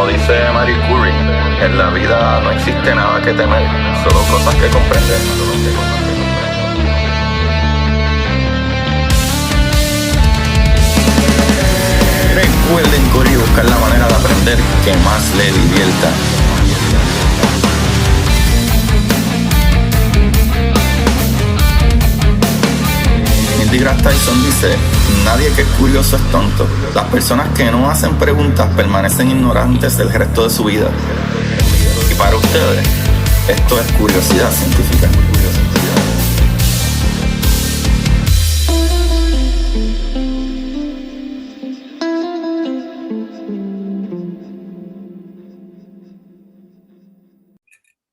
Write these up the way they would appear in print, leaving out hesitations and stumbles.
Como dice Marie Curie, en la vida no existe nada que temer, solo cosas que comprender. Recuerden, Corillo, buscar la manera de aprender que más le divierta. Neil deGrasse Tyson dice: nadie que es curioso es tonto. Las personas que no hacen preguntas permanecen ignorantes el resto de su vida. Y para ustedes, esto es curiosidad científica.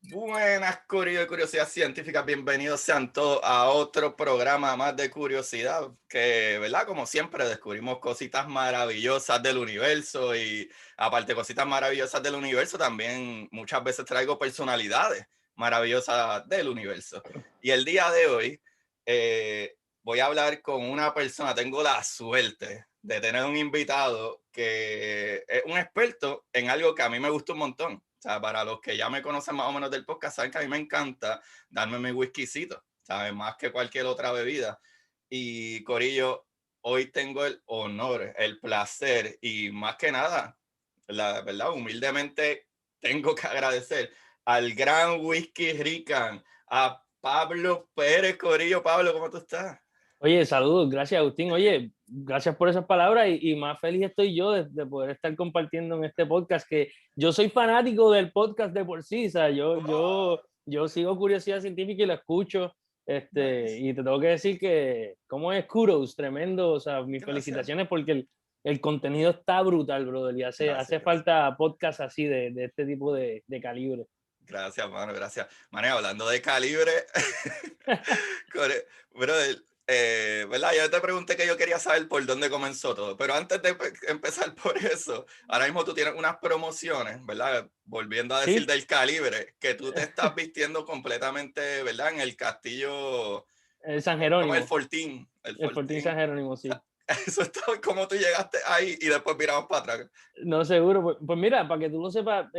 Buenas, Corillo de Curiosidad Científica, bienvenidos sean todos a otro programa más de curiosidad, que, ¿verdad? Como siempre, descubrimos cositas maravillosas del universo y aparte de cositas maravillosas del universo, también muchas veces traigo personalidades maravillosas del universo. Y el día de hoy voy a hablar con una persona, tengo la suerte de tener un invitado que es un experto en algo que a mí me gusta un montón. O sea, para los que ya me conocen más o menos del podcast, saben que a mí me encanta darme mi whiskycito, ¿sabes? Más que cualquier otra bebida. Y Corillo, hoy tengo el honor, el placer y más que nada, la verdad, humildemente tengo que agradecer al gran Whisky Rican, a Pablo Pérez. Corillo, Pablo, ¿cómo tú estás? Oye, saludos, gracias Agustín. Oye, gracias por esas palabras y más feliz estoy yo de poder estar compartiendo en este podcast, que yo soy fanático del podcast de por sí, o sea, yo sigo Curiosidad Científica y lo escucho, Nice. y te tengo que decir que, como es kudos, tremendo, o sea, mis Gracias. felicitaciones porque el contenido está brutal, brother, y hace falta podcast así de este tipo de calibre. Gracias, mano, gracias. Mano, hablando de calibre, brother, ¿verdad? Yo te pregunté que yo quería saber por dónde comenzó todo, pero antes de empezar por eso, ahora mismo tú tienes unas promociones, ¿verdad? Volviendo a decir Sí. del calibre, que tú te estás vistiendo completamente, ¿verdad? En el castillo, San como Jerónimo. el Fortín. El Fortín San Jerónimo, sí. Eso es todo, como tú llegaste ahí y después miramos para atrás. No, seguro. Pues mira, para que tú lo sepas,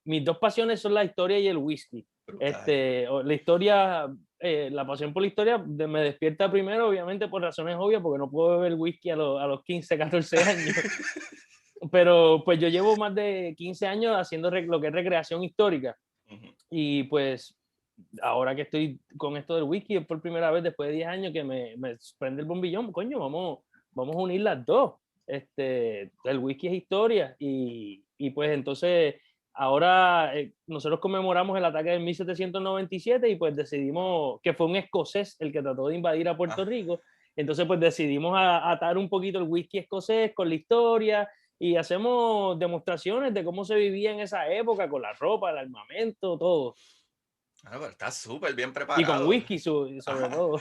mis dos pasiones son la historia y el whisky. La historia, la pasión por la historia me despierta primero, obviamente, por razones obvias, porque no puedo beber whisky a los 15, 14 años. Pero pues yo llevo más de 15 años haciendo lo que es recreación histórica. Y pues ahora que estoy con esto del whisky, es por primera vez después de 10 años que me prende el bombillón. Coño, vamos a unir las dos. El whisky es historia y pues entonces ahora nosotros conmemoramos el ataque del 1797 y pues decidimos que fue un escocés el que trató de invadir a Puerto Rico. Entonces pues decidimos atar un poquito el whisky escocés con la historia y hacemos demostraciones de cómo se vivía en esa época con la ropa, el armamento, todo. Ah, pero está súper bien preparado. Y con whisky sobre todo.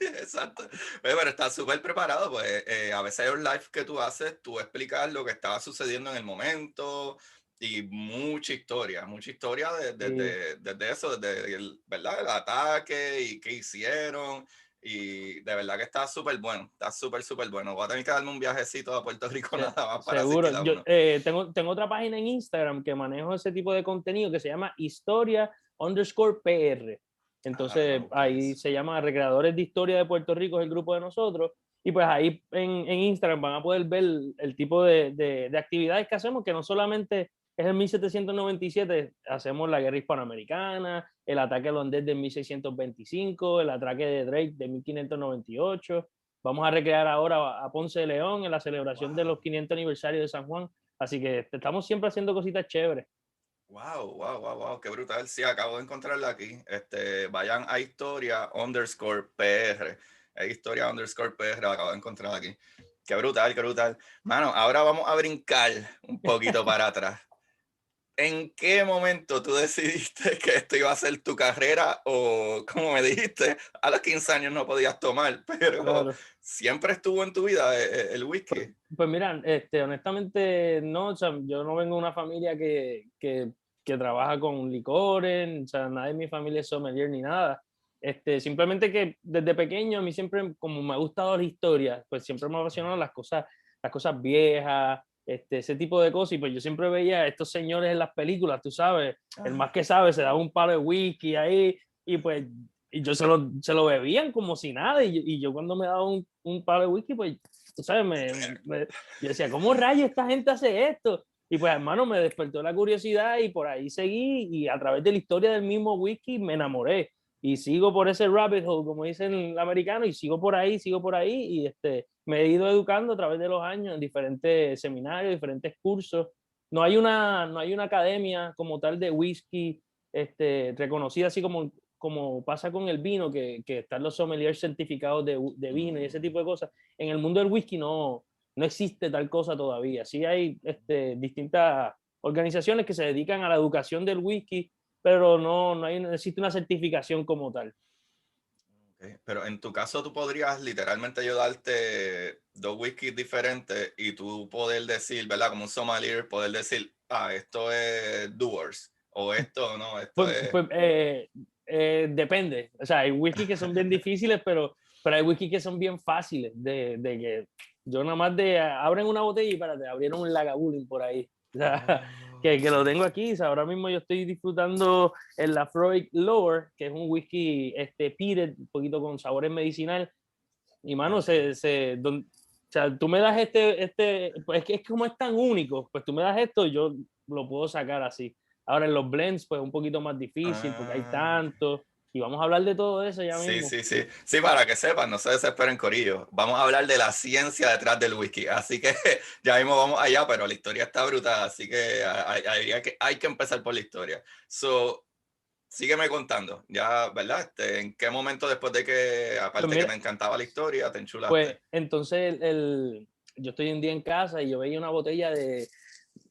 Exacto. Pero está súper preparado, pues a veces los live que tú haces, tú explicas lo que estaba sucediendo en el momento y mucha historia desde eso, desde ¿verdad? El ataque y qué hicieron. Y de verdad que está súper bueno, está súper bueno. Voy a tener que darme un viajecito a Puerto Rico nada más para seguro. asistir a Yo uno. tengo otra página en Instagram que manejo ese tipo de contenido que se llama historia_PR. Entonces ahí se llama Recreadores de Historia de Puerto Rico, es el grupo de nosotros. Y pues ahí en Instagram van a poder ver el tipo de actividades que hacemos, que no solamente es el 1797, hacemos la guerra hispanoamericana, el ataque holandés de 1625, el ataque de Drake de 1598. Vamos a recrear ahora a Ponce de León en la celebración de los 500 aniversarios de San Juan. Así que estamos siempre haciendo cositas chéveres. Wow, qué brutal. Sí, acabo de encontrarla aquí. Vayan a historia_PR. Historia_PR, la acabo de encontrar aquí. Qué brutal. Mano, ahora vamos a brincar un poquito para atrás. ¿En qué momento tú decidiste que esto iba a ser tu carrera? O, como me dijiste, a los 15 años no podías tomar, pero claro, siempre estuvo en tu vida el whisky. Pues mira, honestamente no, o sea, yo no vengo de una familia que trabaja con licores, o sea, nadie de mi familia es sommelier ni nada. Simplemente que desde pequeño a mí siempre, como me ha gustado la historia, pues siempre me ha apasionado las cosas viejas, ese tipo de cosas. Y pues yo siempre veía a estos señores en las películas, tú sabes, el más que sabe se daba un palo de whisky ahí y pues y yo se lo bebían como si nada. Y yo cuando me daba un palo de whisky, pues, tú sabes, yo decía, ¿cómo rayos esta gente hace esto? Y pues, hermano, me despertó la curiosidad y por ahí seguí y a través de la historia del mismo whisky me enamoré. Y sigo por ese rabbit hole, como dicen el americano, y sigo por ahí, y me he ido educando a través de los años en diferentes seminarios, diferentes cursos. No hay una academia como tal de whisky reconocida así como pasa con el vino, que están los sommeliers certificados de vino y ese tipo de cosas. En el mundo del whisky no existe tal cosa todavía. Sí hay distintas organizaciones que se dedican a la educación del whisky, pero no existe una certificación como tal. Okay. Pero en tu caso tú podrías literalmente yo darte dos whiskies diferentes y tú poder decir, ¿verdad? Como un sommelier, poder decir, esto es Doers o esto no, esto Pues, es... pues depende. O sea, hay whisky que son bien difíciles, pero hay whisky que son bien fáciles. De que yo nada más abren una botella y te abrieron un Lagavulin por ahí. O sea, que lo tengo aquí. O sea, ahora mismo yo estoy disfrutando el Laphroaig Lower, que es un whisky peated, un poquito con sabores medicinal. Y mano, o sea, tú me das pues es que como es tan único, pues tú me das esto, yo lo puedo sacar así. Ahora en los blends, pues es un poquito más difícil porque hay Ah, tanto. Y vamos a hablar de todo eso ya sí, mismo. sí, sí. Sí, para que sepan, no se desesperen, corillo. Vamos a hablar de la ciencia detrás del whisky. Así que ya mismo vamos allá, pero la historia está brutal, así que hay que empezar por la historia. So, sígueme contando, ya, ¿verdad? ¿En qué momento después de que, Pues aparte que te mira, encantaba la historia, te pues enchulaste? entonces yo estoy un día en casa y yo veía una botella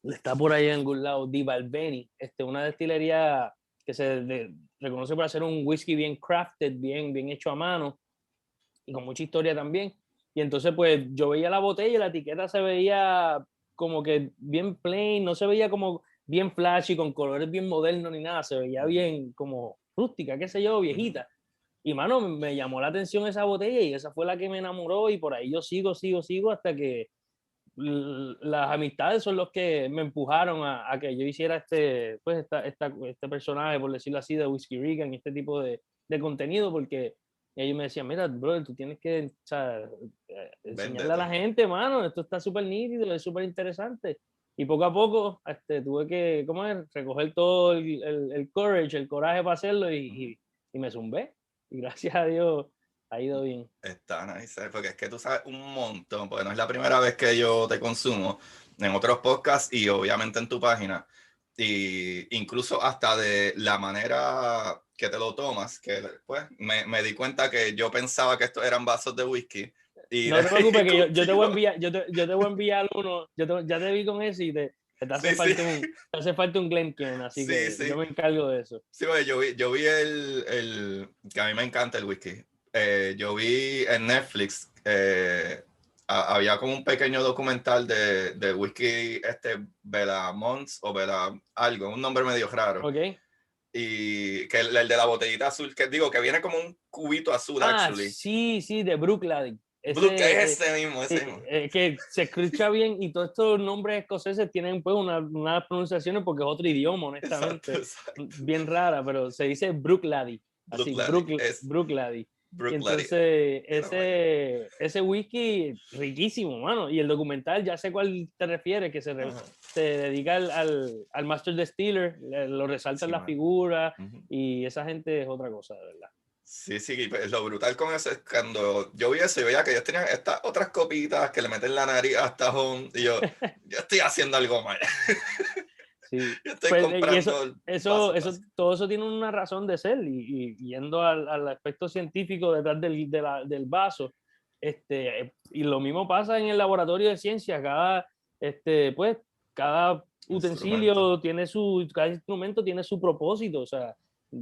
está por ahí en algún lado, Di Balvenie, una destilería que reconoce por hacer un whisky bien crafted, bien hecho a mano y con mucha historia también. Y entonces, pues yo veía la botella y la etiqueta se veía como que bien plain, no se veía como bien flashy, con colores bien modernos ni nada, se veía bien como rústica, qué sé yo, viejita. Y mano, me llamó la atención esa botella y esa fue la que me enamoró y por ahí yo sigo hasta que las amistades son los que me empujaron a que yo hiciera este personaje, por decirlo así, de Whiskey Regan y este tipo de contenido, porque ellos me decían, mira, brother, tú tienes que, o sea, enseñarle a la Véndete. gente, mano, esto está súper nítido, es súper interesante. Y poco a poco tuve que, ¿cómo es? Recoger todo el courage, el coraje para hacerlo y me zumbé. Y gracias a Dios ha ido bien. Está nice, porque es que tú sabes un montón, porque no es la primera vez que yo te consumo en otros podcasts y obviamente en tu página, y incluso hasta de la manera que te lo tomas, que pues me di cuenta que yo pensaba que estos eran vasos de whisky y, No te preocupes y que yo te voy a contigo, enviar, yo te voy a enviar uno, ya te vi con ese y sí, sí, te hace falta un Glencairn, así sí, que yo sí, me encargo de eso. sí, porque yo vi que a mí me encanta el whisky. Yo vi en Netflix, había como un pequeño documental de whisky, Bella Mons o Bella algo, un nombre medio raro. ¿Ok? Y que el de la botellita azul, que digo, que viene como un cubito azul, Ah, actually. sí, sí, de Brooklyn. Blue, Ese, ese mismo, ese mismo. que se escucha bien y todos estos nombres escoceses tienen pues unas pronunciaciones porque es otro idioma, Exacto, honestamente, exacto. bien rara, pero se dice Brooklady, Blue así, Clary, es Brooklady. Y Blue Clary. entonces Mira, vaya. ese whisky riquísimo, mano. Y el documental, ya sé cuál te refieres, Ajá. se dedica al Master Distiller, lo resalta en Sí, la man. figura Ujú. y esa gente es otra cosa, de verdad. Sí, sí, y pues lo brutal con eso es cuando yo vi eso y veía que ellos tenían estas otras copitas que le meten la nariz hasta home y yo estoy haciendo algo mal. Sí, Yo estoy pues y comprando vasos básicos. todo eso tiene una razón de ser y yendo al aspecto científico detrás del vaso, y lo mismo pasa en el laboratorio de ciencia, pues, cada Instrumento. utensilio cada instrumento tiene su propósito, o sea,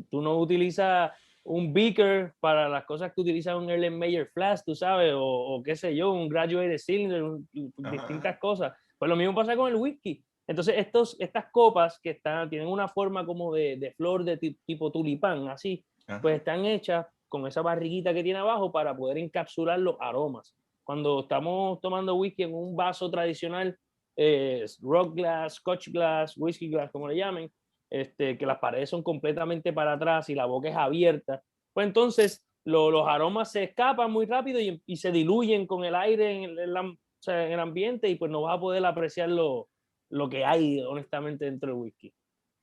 tú no utilizas un beaker para las cosas que utiliza un Erlenmeyer Flask, tú sabes, o qué sé yo, un graduated cylinder, Ajá, distintas ajá, cosas. Pues lo mismo pasa con el whisky. Entonces, estas copas que tienen una forma como de flor de tipo tulipán, así, pues ajá. están hechas con esa barriguita que tiene abajo para poder encapsular los aromas. Cuando estamos tomando whisky en un vaso tradicional, rock glass, scotch glass, whiskey glass, como le llamen, que las paredes son completamente para atrás y la boca es abierta, pues entonces los aromas se escapan muy rápido y se diluyen con el aire o sea, en el ambiente y pues no vas a poder apreciar lo que hay honestamente dentro del whisky.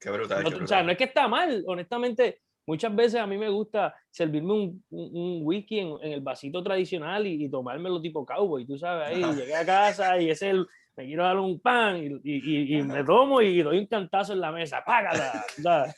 Qué brutal, No, qué o sea, no brutal. es que está mal, honestamente. Muchas veces a mí me gusta servirme un whisky en el vasito tradicional y tomármelo tipo cowboy, tú sabes, ahí llegué a casa y me quiero dar un pan y me tomo y doy un cantazo en la mesa, págala, ¿sabes?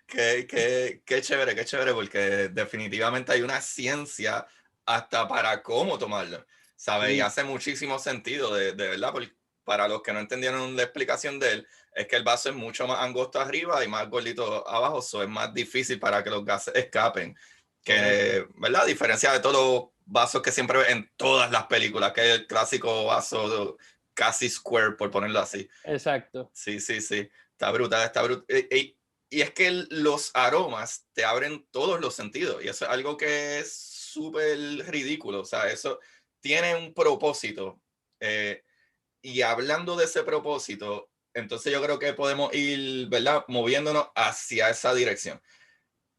Qué chévere, porque definitivamente hay una ciencia hasta para cómo tomarlo, ¿sabes? Y Sí, hace muchísimo sentido, de verdad, porque para los que no entendieron la explicación de él, es que el vaso es mucho más angosto arriba y más gordito abajo, so es más difícil para que los gases escapen, correcto, que, ¿verdad? A diferencia de todos los vasos que siempre ves en todas las películas, que es el clásico vaso casi square, por ponerlo así. exacto. Sí, sí, sí. Está brutal, está brutal. Y es que los aromas te abren todos los sentidos. Y eso es algo que es súper ridículo. O sea, eso tiene un propósito. Eh, y hablando de ese propósito, entonces yo creo que podemos ir, ¿verdad? Moviéndonos hacia esa dirección.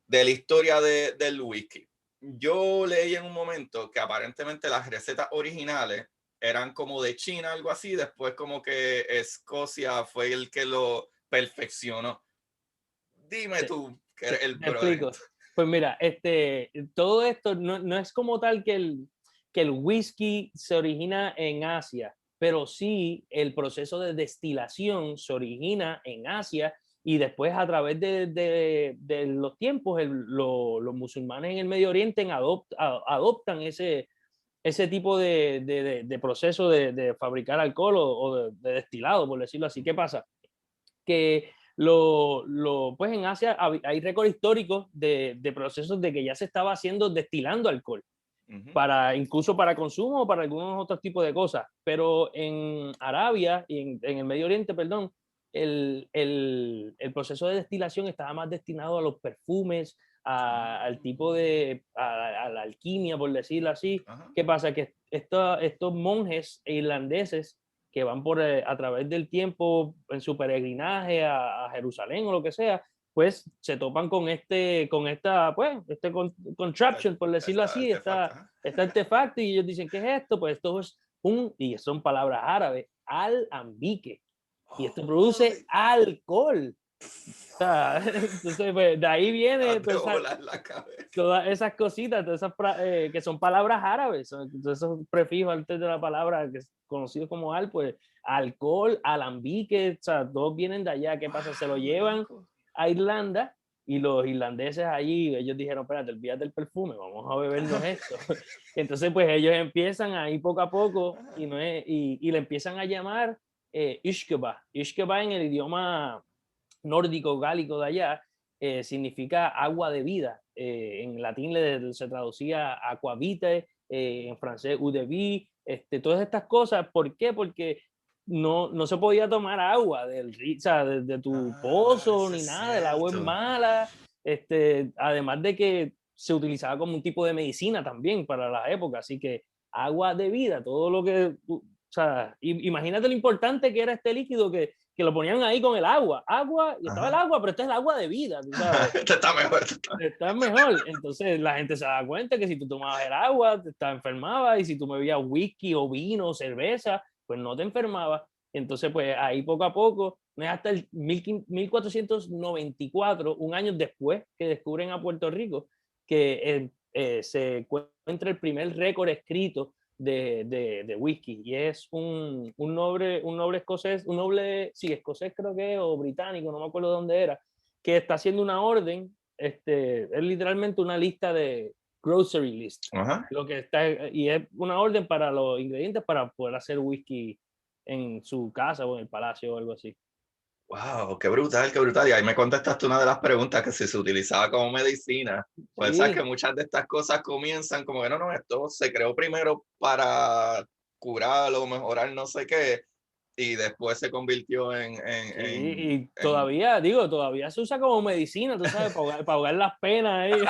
De la historia del whisky. Yo leí en un momento que aparentemente las recetas originales eran como de China, algo así. Después como que Escocia fue el que lo perfeccionó. Dime Te, tú, que eres el te pro de esto. explico. Pues mira, todo esto no es como tal que el whisky se origina en Asia, pero sí el proceso de destilación se origina en Asia y después a través de los tiempos los musulmanes en el Medio Oriente adoptan ese tipo de proceso de fabricar alcohol o de destilado, por decirlo así. ¿Qué pasa? Que pues en Asia hay récords históricos de procesos de que ya se estaba haciendo destilando alcohol, Ujú. incluso para consumo o para algunos otros tipos de cosas. Pero en Arabia y en el Medio Oriente, perdón, el proceso de destilación estaba más destinado a los perfumes, al tipo a la alquimia, por decirlo así. Ajá. ¿Qué pasa? Que estos monjes irlandeses que van a través del tiempo en su peregrinaje a Jerusalén o lo que sea, pues se topan con contraption, por decirlo Esta así, artefacto. Ajá. este artefacto, y ellos dicen, ¿qué es esto? Pues esto es y son palabras árabes, alambique, y esto produce Ay, alcohol. O sea, entonces, pues, de ahí viene de volar la cabeza. todas esas cositas, que son palabras árabes, todos esos prefijos antes de la palabra que es conocido como pues alcohol, alambique, o sea, todos vienen de allá. ¿Qué pasa? Se lo Wow, llevan loco. a Irlanda y los irlandeses allí, ellos dijeron, espérate, olvídate del perfume, vamos a bebernos esto. Entonces, pues ellos empiezan ahí poco a poco y le empiezan a llamar Ishkeba. Ishkeba en el idioma nórdico gálico de allá significa agua de vida. En latín se traducía aquavite, en francés eau de vie, todas estas cosas. ¿Por qué? Porque no se podía tomar agua o sea, de tu Ah, pozo eso ni es nada, el agua es cierto. mala. Además de que se utilizaba como un tipo de medicina también para la época, así que agua de vida, todo lo que, o sea, imagínate lo importante que era este líquido que lo ponían ahí con el agua, y estaba el Ajá. agua, pero este es el agua de vida, tú sabes, Este está mejor. Este está... está mejor. Entonces la gente se da cuenta que si tú tomabas el agua, te enfermabas, y si tú bebías whisky o vino o cerveza, pues no te enfermabas. Entonces, pues ahí poco a poco, no es hasta el 1494, un año después que descubren a Puerto Rico, que se encuentra el primer récord escrito de whisky, y es un noble escocés, sí, escocés creo que es, o británico, no me acuerdo dónde era, que está haciendo una orden, es literalmente una lista de grocery list, Ajá. lo que está, y es una orden para los ingredientes para poder hacer whisky en su casa o en el palacio o algo así. Wow, qué brutal, qué brutal. Y ahí me contestaste una de las preguntas que si se utilizaba como medicina. Pues sabes que Sí, muchas de estas cosas comienzan como que no, esto se creó primero para curar o mejorar no sé qué, y después se convirtió sí, y en... todavía se usa como medicina, tú sabes, para ahogar las penas ahí.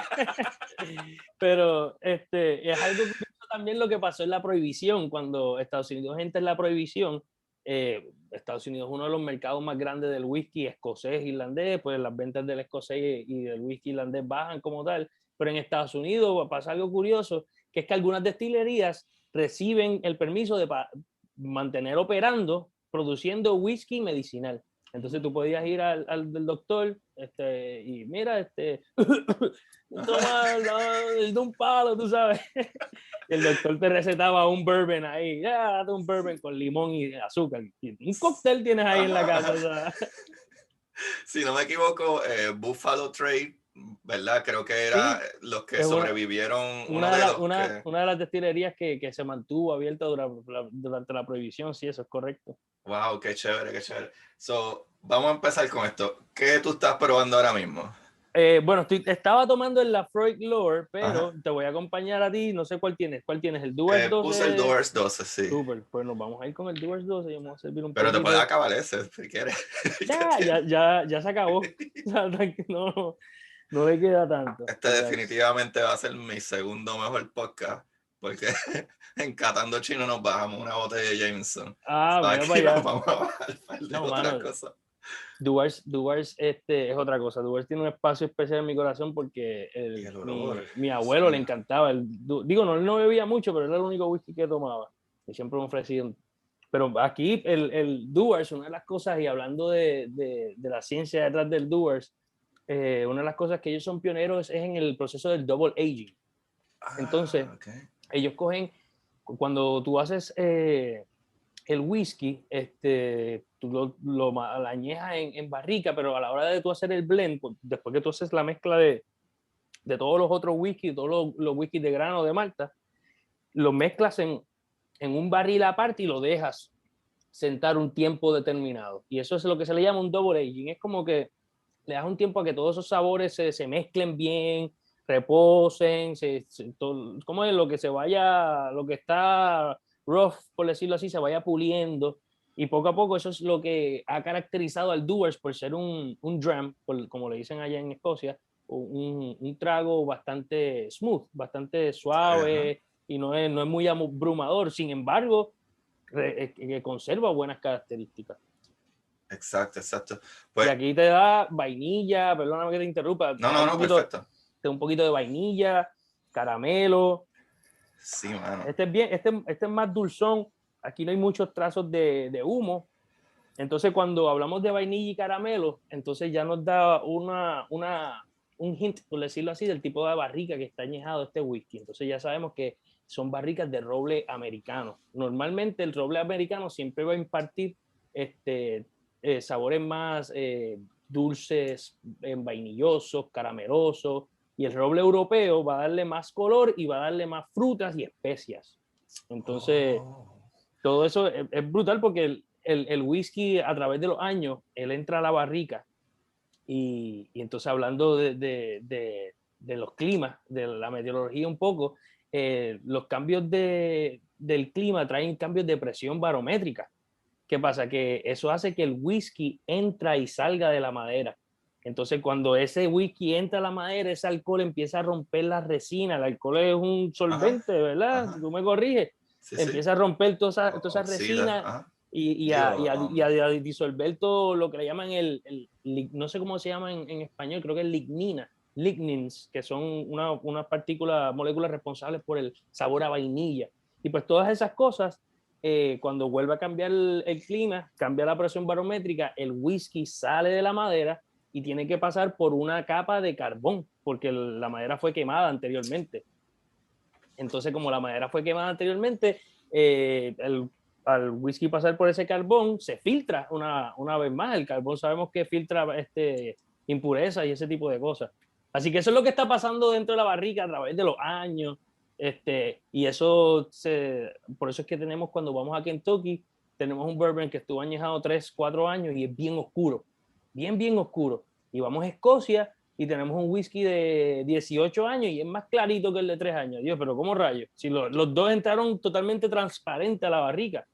Pero es algo curioso también lo que pasó en la prohibición, cuando Estados Unidos entra en la prohibición. Estados Unidos es uno de los mercados más grandes del whisky escocés, irlandés, pues las ventas del escocés y del whisky irlandés bajan como tal, pero en Estados Unidos pasa algo curioso, que es que algunas destilerías reciben el permiso de mantener operando, produciendo whisky medicinal. Entonces tú podías ir al del doctor y mira, toma de un palo, tú sabes. El doctor te recetaba un bourbon ahí, ya, date un bourbon con limón y azúcar. Un cóctel tienes ahí en la casa. O sea. Si no me equivoco, Buffalo Trace, ¿verdad? Creo que era Sí, los que sobrevivieron, una de las destilerías que se mantuvo abierta durante la prohibición, sí, eso es correcto. Wow, qué chévere, qué chévere. So, vamos a empezar con esto. ¿Qué tú estás probando ahora mismo? Bueno, estaba tomando el Laphroaig Lore, pero te voy a acompañar a ti. No sé cuál tienes. ¿Cuál tienes? ¿El Dewar's 12? Puse el Dewar's 12, sí. Súper. Pues nos vamos a ir con el Dewar's 12 y vamos a servir un pero poquito. Te puedes acabar ese, si quieres. Ya se acabó. No le queda tanto. Definitivamente va a ser mi segundo mejor podcast, porque en Catando Chino nos bajamos una botella de Jameson. Mira aquí para allá. Nos vamos a bajar de otra cosa. Dewar's es otra cosa. Dewar's tiene un espacio especial en mi corazón porque mi abuelo le encantaba. Digo, no bebía mucho, pero era el único whisky que tomaba. Y siempre me ofrecían. Pero aquí el Dewar's, una de las cosas, y hablando de la ciencia detrás del Dewar's, una de las cosas que ellos son pioneros es en el proceso del double aging. Entonces, ellos cogen, cuando tú haces el whisky, tú lo añejas en barrica, pero a la hora de tú hacer el blend, pues, después que tú haces la mezcla de todos los otros whisky, todos los whisky de grano de malta, lo mezclas en un barril aparte y lo dejas sentar un tiempo determinado. Y eso es lo que se le llama un double aging. Es como que le das un tiempo a que todos esos sabores se mezclen bien, reposen, como es lo que se vaya, lo que está rough, por decirlo así, se vaya puliendo. Y poco a poco eso es lo que ha caracterizado al Dewar's por ser un dram, como le dicen allá en Escocia, un trago bastante smooth, bastante suave, y no es muy abrumador. Sin embargo, que conserva buenas características. Exacto. Pues, y aquí te da vainilla, perdóname que te interrumpa. No, perfecto. Te da un poquito de vainilla, caramelo. Sí, mano. Este es más dulzón. Aquí no hay muchos trazos de humo. Entonces, cuando hablamos de vainilla y caramelo, entonces ya nos da un hint, por decirlo así, del tipo de barrica que está añejado este whisky. Entonces ya sabemos que son barricas de roble americano. Normalmente el roble americano siempre va a impartir sabores más dulces, vainillosos, caramelosos, y el roble europeo va a darle más color y va a darle más frutas y especias. Entonces, todo eso es brutal porque el whisky a través de los años, él entra a la barrica y entonces hablando de los climas, de la meteorología un poco, los cambios del clima traen cambios de presión barométrica. ¿Qué pasa? Que eso hace que el whisky entra y salga de la madera. Entonces, cuando ese whisky entra a la madera, ese alcohol empieza a romper la resina. El alcohol es un solvente, ¿verdad? Tú me corriges. Empieza a romper todas esas resinas y a disolver todo lo que le llaman no sé cómo se llama en español, creo que es lignins, que son unas partículas, moléculas responsables por el sabor a vainilla. Y pues todas esas cosas, cuando vuelve a cambiar el clima, cambia la presión barométrica, el whisky sale de la madera y tiene que pasar por una capa de carbón, porque la madera fue quemada anteriormente. Entonces, como la madera fue quemada anteriormente, al whisky pasar por ese carbón, se filtra una vez más. El carbón sabemos que filtra impurezas y ese tipo de cosas. Así que eso es lo que está pasando dentro de la barrica a través de los años. Y eso, por eso es que tenemos, cuando vamos a Kentucky, tenemos un bourbon que estuvo añejado 3-4 años y es bien oscuro, bien oscuro. Y vamos a Escocia y tenemos un whisky de 18 años y es más clarito que el de 3 años. Dios, pero ¿cómo rayos? Si los dos entraron totalmente transparente a la barrica,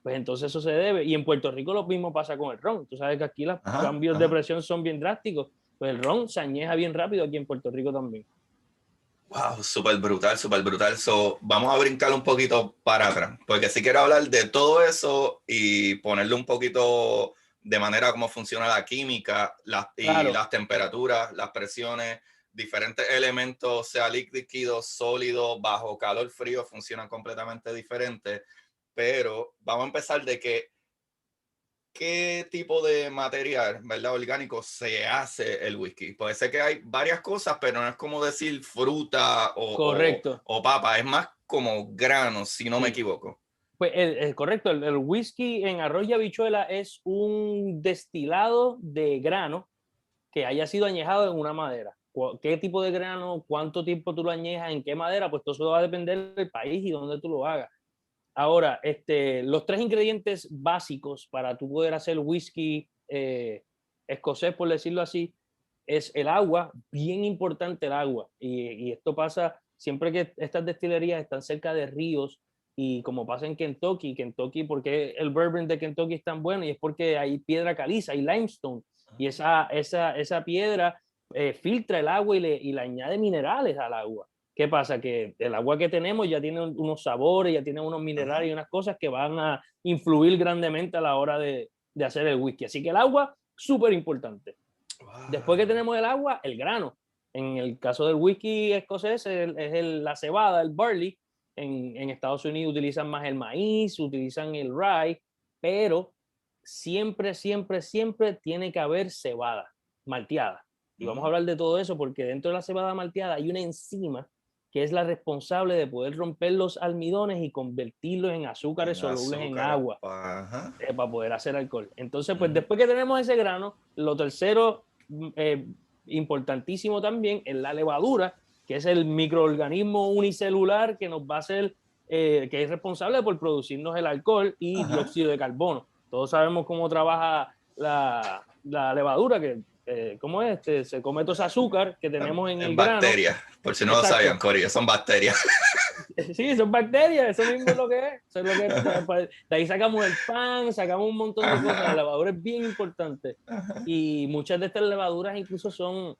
pues entonces eso se debe. Y en Puerto Rico lo mismo pasa con el ron. Tú sabes que aquí los cambios de presión son bien drásticos. Pues el ron se añeja bien rápido aquí en Puerto Rico también. Wow, súper brutal, súper brutal. So, vamos a brincar un poquito para atrás, porque sí quiero hablar de todo eso y ponerle un poquito de manera cómo funciona la química y Claro. las temperaturas, las presiones, diferentes elementos, sea líquido, sólido, bajo calor, frío, funcionan completamente diferentes. Pero vamos a empezar de que qué tipo de material, ¿verdad? Orgánico se hace el whisky. Puede ser que hay varias cosas, pero no es como decir fruta Correcto. o papa, es más como granos, si no me Sí. equivoco. Pues correcto, el whisky en arroz y habichuela es un destilado de grano que haya sido añejado en una madera. ¿Qué tipo de grano? ¿Cuánto tiempo tú lo añejas? ¿En qué madera? Pues todo eso va a depender del país y dónde tú lo hagas. Ahora, los tres ingredientes básicos para tú poder hacer whisky escocés, por decirlo así, es el agua, bien importante el agua. Y esto pasa siempre que estas destilerías están cerca de ríos y como pasa en Kentucky, porque el bourbon de Kentucky es tan bueno y es porque hay piedra caliza, hay limestone y esa piedra filtra el agua y le añade minerales al agua. ¿Qué pasa? Que el agua que tenemos ya tiene unos sabores, ya tiene unos Ajá. minerales y unas cosas que van a influir grandemente a la hora de hacer el whisky. Así que el agua, súper importante. Después que Wow. tenemos el agua, el grano. En el caso del whisky escocés la cebada, el barley. En Estados Unidos utilizan más el maíz, utilizan el rye, pero siempre, siempre, siempre tiene que haber cebada malteada. Y vamos a Mm. hablar de todo eso porque dentro de la cebada malteada hay una enzima que es la responsable de poder romper los almidones y convertirlos en azúcares En solubles en azúcar. agua Ajá. para poder hacer alcohol. Entonces, pues Ujú. después que tenemos ese grano, lo tercero importantísimo también es la levadura, que es el microorganismo unicelular que nos va a hacer, que es responsable por producirnos el alcohol y Ajá. dióxido de carbono. Todos sabemos cómo trabaja la levadura, que ¿cómo es? Se come todo ese azúcar que tenemos en En el grano. bacterias, por si no lo sabían, Exacto. Cory, son bacterias. Sí, son bacterias, eso mismo es lo que es. Eso es lo que, de ahí sacamos el pan, sacamos un montón de cosas. La Ajá. levadura es bien importante. Ajá. Y muchas de estas levaduras incluso son,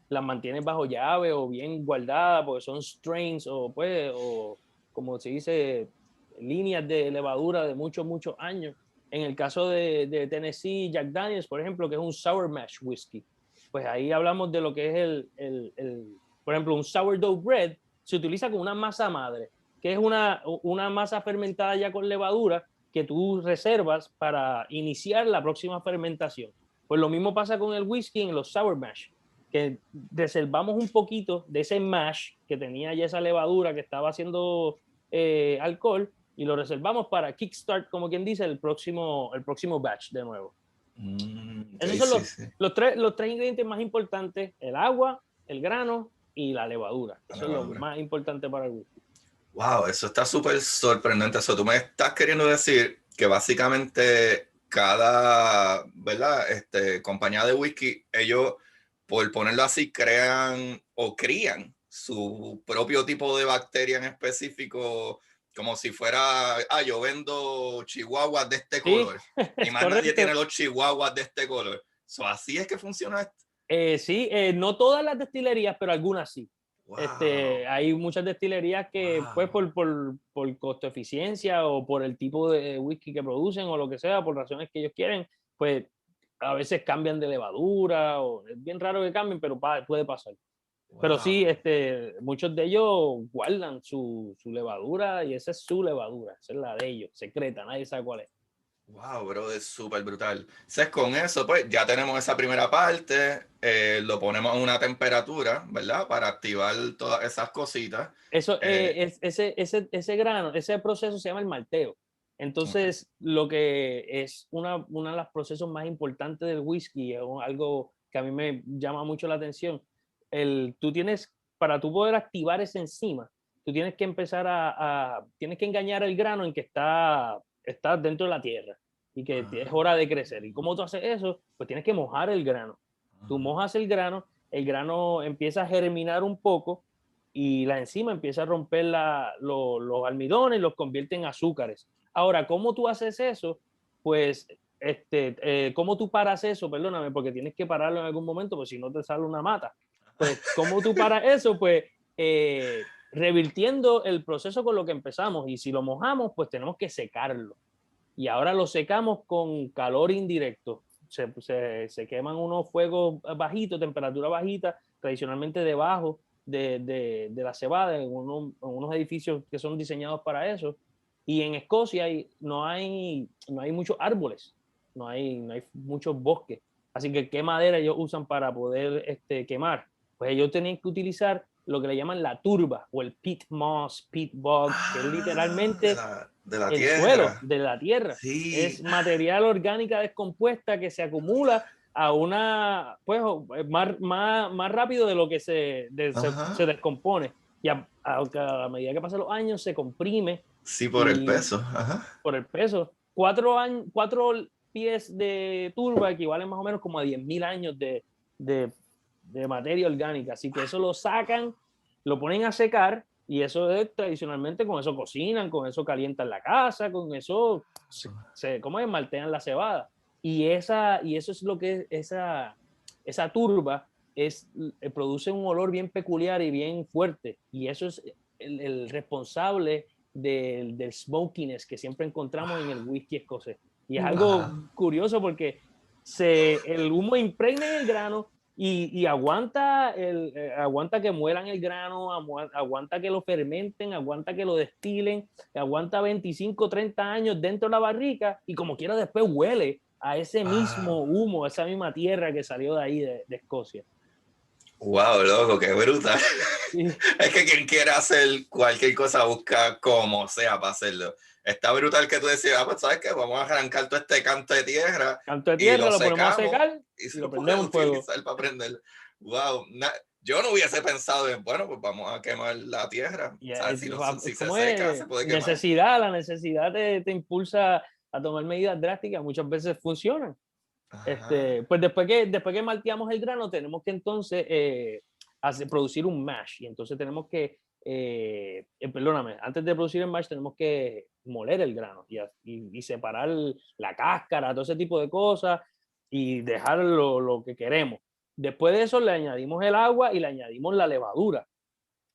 las mantienen bajo llave o bien guardadas porque son strains o pues, o como se dice, líneas de levadura de muchos, muchos años. En el caso de Tennessee, Jack Daniels, por ejemplo, que es un sour mash whiskey, pues ahí hablamos de lo que es por ejemplo, un sourdough bread se utiliza con una masa madre, que es una masa fermentada ya con levadura que tú reservas para iniciar la próxima fermentación. Pues lo mismo pasa con el whisky en los sour mash, que reservamos un poquito de ese mash que tenía ya esa levadura que estaba haciendo alcohol y lo reservamos para kickstart, como quien dice, el próximo batch de nuevo. Esos Okay, son sí, sí. los tres ingredientes más importantes: el agua, el grano y la levadura. La Eso es lo levadura. más importante para el whisky. Wow, eso está súper sorprendente. Eso tú me estás queriendo decir que básicamente cada, ¿verdad? Compañía de whisky, ellos, por ponerlo así, crean o crían su propio tipo de bacteria en específico, como si fuera, yo vendo chihuahuas de este Sí, color y es más nadie tiene correcto. los chihuahuas de este color. Así es que funciona esto. Sí, no todas las destilerías, pero algunas sí. Wow, Hay muchas destilerías que, pues, wow. por costo eficiencia o por el tipo de whisky que producen o lo que sea, por razones que ellos quieren, pues a veces cambian de levadura o es bien raro que cambien, pero puede pasar. Pero sí, Wow. muchos de ellos guardan su levadura y esa es su levadura, esa es la de ellos, secreta, nadie sabe cuál es. Wow, bro, es súper brutal. Entonces, con eso, pues ya tenemos esa primera parte, lo ponemos a una temperatura, ¿verdad? Para activar todas esas cositas. Eso, Eh, ese grano, ese proceso se llama el malteo. ok, Entonces, lo que es una de los procesos más importantes del whisky, es algo que a mí me llama mucho la atención. Para tú poder activar esa enzima, tú tienes que empezar tienes que engañar el grano en que está dentro de la tierra y que es ajá, hora de crecer. ¿Y cómo tú haces eso? Pues tienes que mojar el grano. Tú ajá. mojas el grano empieza a germinar un poco y la enzima empieza a romper los almidones y los convierte en azúcares. Ahora, ¿cómo tú haces eso? Pues, ¿cómo tú paras eso? Perdóname, porque tienes que pararlo en algún momento, porque si no te sale una mata. Pues, ¿cómo tú paras eso? Pues, revirtiendo el proceso con lo que empezamos. Y si lo mojamos, pues tenemos que secarlo. Y ahora lo secamos con calor indirecto. Se queman unos fuegos bajitos, temperatura bajita, tradicionalmente debajo de la cebada, en unos edificios que son diseñados para eso. Y en Escocia no hay muchos árboles, no hay muchos bosques. Así que, ¿qué madera ellos usan para poder quemar? Pues ellos tenían que utilizar lo que le llaman la turba o el peat moss, peat bog, que es literalmente de la el suelo tierra. de la tierra. Sí. Es material orgánica descompuesta que se acumula a una, pues, más rápido de lo que se descompone. Y a medida que pasan los años se comprime. Sí, por el peso. Por el peso. 4 pies de turba equivalen más o menos como a 10.000 años de materia orgánica. Así que eso lo sacan, lo ponen a secar y eso es tradicionalmente, con eso cocinan, con eso calientan la casa, con eso ¿cómo es? Maltean la cebada. Y eso es lo que esa turba produce un olor bien peculiar y bien fuerte. Y eso es el responsable del smokiness que siempre encontramos en el whisky escocés. Y es algo curioso porque el humo impregna en el grano y aguanta que muelan el grano, aguanta que lo fermenten, aguanta que lo destilen, aguanta 25, 30 años dentro de la barrica y como quiera después huele a ese mismo humo, a esa misma tierra que salió de ahí, de Escocia. Wow, loco, qué brutal. Sí. Es que quien quiera hacer cualquier cosa busca como sea para hacerlo. Está brutal que tú decías, pues sabes qué, vamos a arrancar todo este canto de tierra. Canto de tierra, lo ponemos a secar y lo prendemos en fuego. Para prender. Wow, yo no hubiese pensado en, bueno, pues vamos a quemar la tierra. ¿Sabes? Si se seca, se puede quemar. La necesidad te impulsa a tomar medidas drásticas, muchas veces funcionan. Pues después que malteamos el grano, tenemos que entonces producir un mash. Y entonces tenemos que, perdóname, antes de producir el mash tenemos que moler el grano y separar la cáscara, todo ese tipo de cosas y dejar lo que queremos. Después de eso le añadimos el agua y le añadimos la levadura.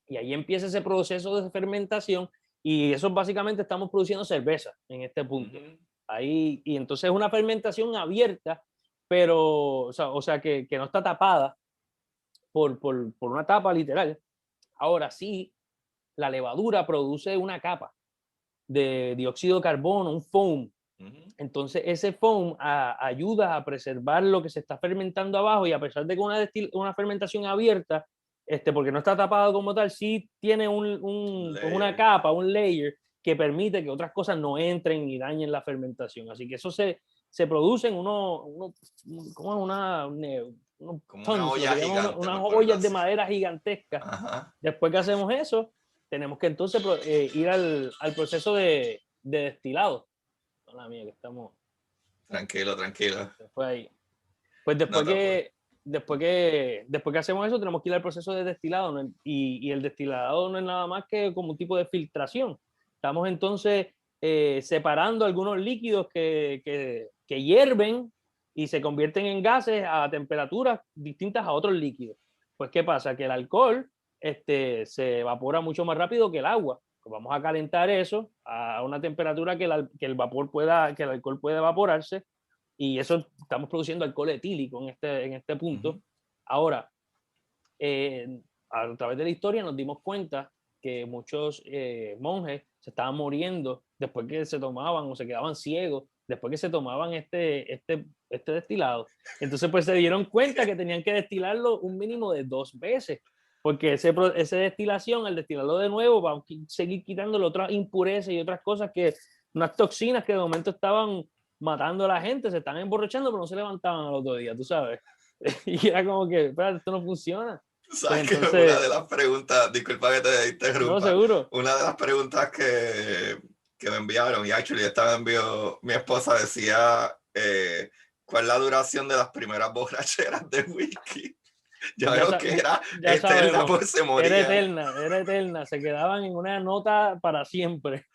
Y ahí empieza ese proceso de fermentación y eso básicamente estamos produciendo cerveza en este punto. Ahí, y entonces es una fermentación abierta, pero, o sea que no está tapada por una tapa literal. Ahora sí, la levadura produce una capa de dióxido de carbono, un foam. Entonces ese foam ayuda a preservar lo que se está fermentando abajo y a pesar de que una fermentación abierta, porque no está tapado como tal, sí tiene una capa, un layer que permite que otras cosas no entren y dañen la fermentación. Así que eso se produce en unas ollas de madera gigantescas. Después que hacemos eso, tenemos que entonces ir al proceso de destilado. La mía, que estamos. Tranquilo. Pues después que hacemos eso, tenemos que ir al proceso de destilado, ¿no? Y el destilado no es nada más que como un tipo de filtración. Estamos entonces separando algunos líquidos que hierven y se convierten en gases a temperaturas distintas a otros líquidos. Pues, ¿qué pasa? Que el alcohol se evapora mucho más rápido que el agua. Pues vamos a calentar eso a una temperatura que el alcohol pueda evaporarse y eso estamos produciendo alcohol etílico en este punto. Ahora, a través de la historia nos dimos cuenta que muchos monjes se estaban muriendo después que se tomaban o se quedaban ciegos después que se tomaban este destilado. Entonces pues se dieron cuenta que tenían que destilarlo un mínimo de 2 veces porque esa destilación, al destilarlo de nuevo, va a seguir quitándole otras impurezas y otras cosas, unas toxinas que de momento estaban matando a la gente, se estaban emborrachando, pero no se levantaban al otro día, tú sabes. Y era como que, espera, esto no funciona. ¿Sabes pues entonces, una de las preguntas, disculpa que te interrumpa, no, seguro. Una de las preguntas que me enviaron, y actually esta me envió mi esposa, decía, ¿cuál es la duración de las primeras borracheras de whisky? Ya veo que era eterna, pues se moría. Era eterna, se quedaban en una nota para siempre.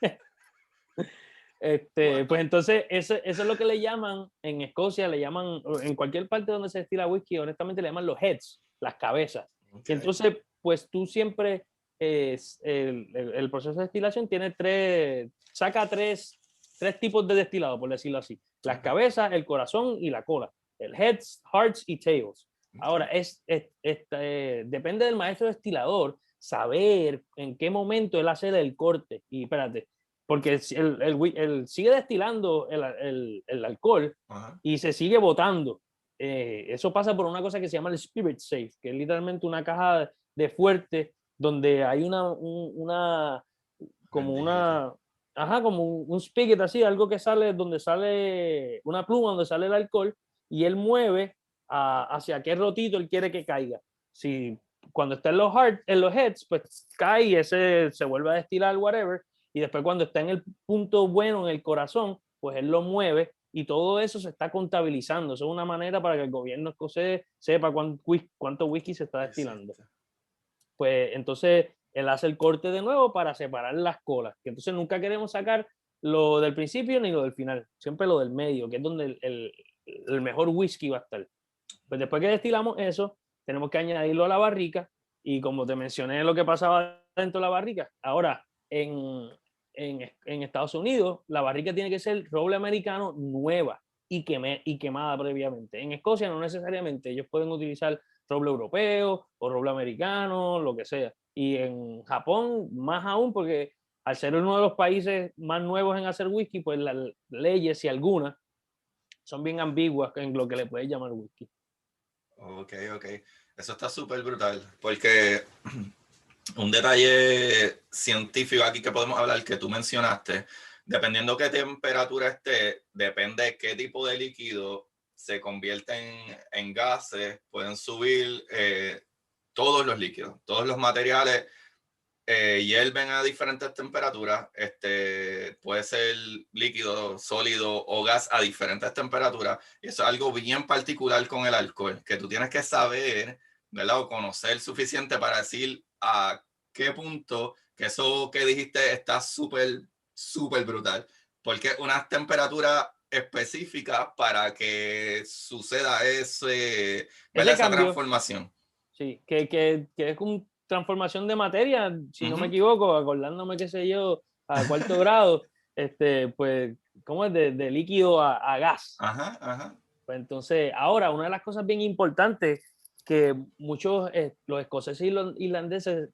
Pues entonces eso es lo que le llaman en Escocia, le llaman en cualquier parte donde se destila whisky, honestamente le llaman los heads, las cabezas. Y entonces, pues tú siempre, el proceso de destilación tiene saca tres tipos de destilado, por decirlo así. Las cabezas, el corazón y la cola. El heads, hearts y tails. Ahora, depende del maestro destilador saber en qué momento él hace el corte. Y espérate, porque él sigue destilando el alcohol y se sigue botando. Eso pasa por una cosa que se llama el Spirit Safe, que es literalmente una caja de fuerte donde hay como una, como un spigot así, algo que sale, donde sale una pluma, donde sale el alcohol, y él mueve hacia qué rotito él quiere que caiga. Si cuando está en los heads, pues cae y ese se vuelve a destilar, whatever, y después cuando está en el punto bueno, en el corazón, pues él lo mueve y todo eso se está contabilizando. Eso es una manera para que el gobierno escocés sepa cuánto whisky se está destilando. Pues entonces él hace el corte de nuevo para separar las colas, que entonces nunca queremos sacar lo del principio ni lo del final, siempre lo del medio, que es donde el mejor whisky va a estar. Pues después que destilamos eso, tenemos que añadirlo a la barrica y como te mencioné lo que pasaba dentro de la barrica, ahora en Estados Unidos la barrica tiene que ser roble americano nueva y quemada previamente. En Escocia no necesariamente, ellos pueden utilizar roble europeo o roble americano, lo que sea. Y en Japón más aún porque al ser uno de los países más nuevos en hacer whisky, pues las leyes, si algunas, son bien ambiguas en lo que le puedes llamar whisky. Ok. Eso está súper brutal, porque un detalle científico aquí que podemos hablar, que tú mencionaste, dependiendo qué temperatura esté, depende qué tipo de líquido se convierte en gases, pueden subir todos los líquidos, todos los materiales hierven a diferentes temperaturas, puede ser líquido, sólido o gas a diferentes temperaturas, y eso es algo bien particular con el alcohol, que tú tienes que saber, ¿verdad? O conocer suficiente para decir a qué punto que eso que dijiste está súper brutal, porque unas temperaturas específicas para que suceda esa cambio, transformación. sí, que es una transformación de materia, si no me equivoco, acordándome, qué sé yo, a cuarto grado, pues, ¿cómo es? De líquido a gas. Pues entonces, ahora, una de las cosas bien importantes que muchos, los escoceses y los irlandeses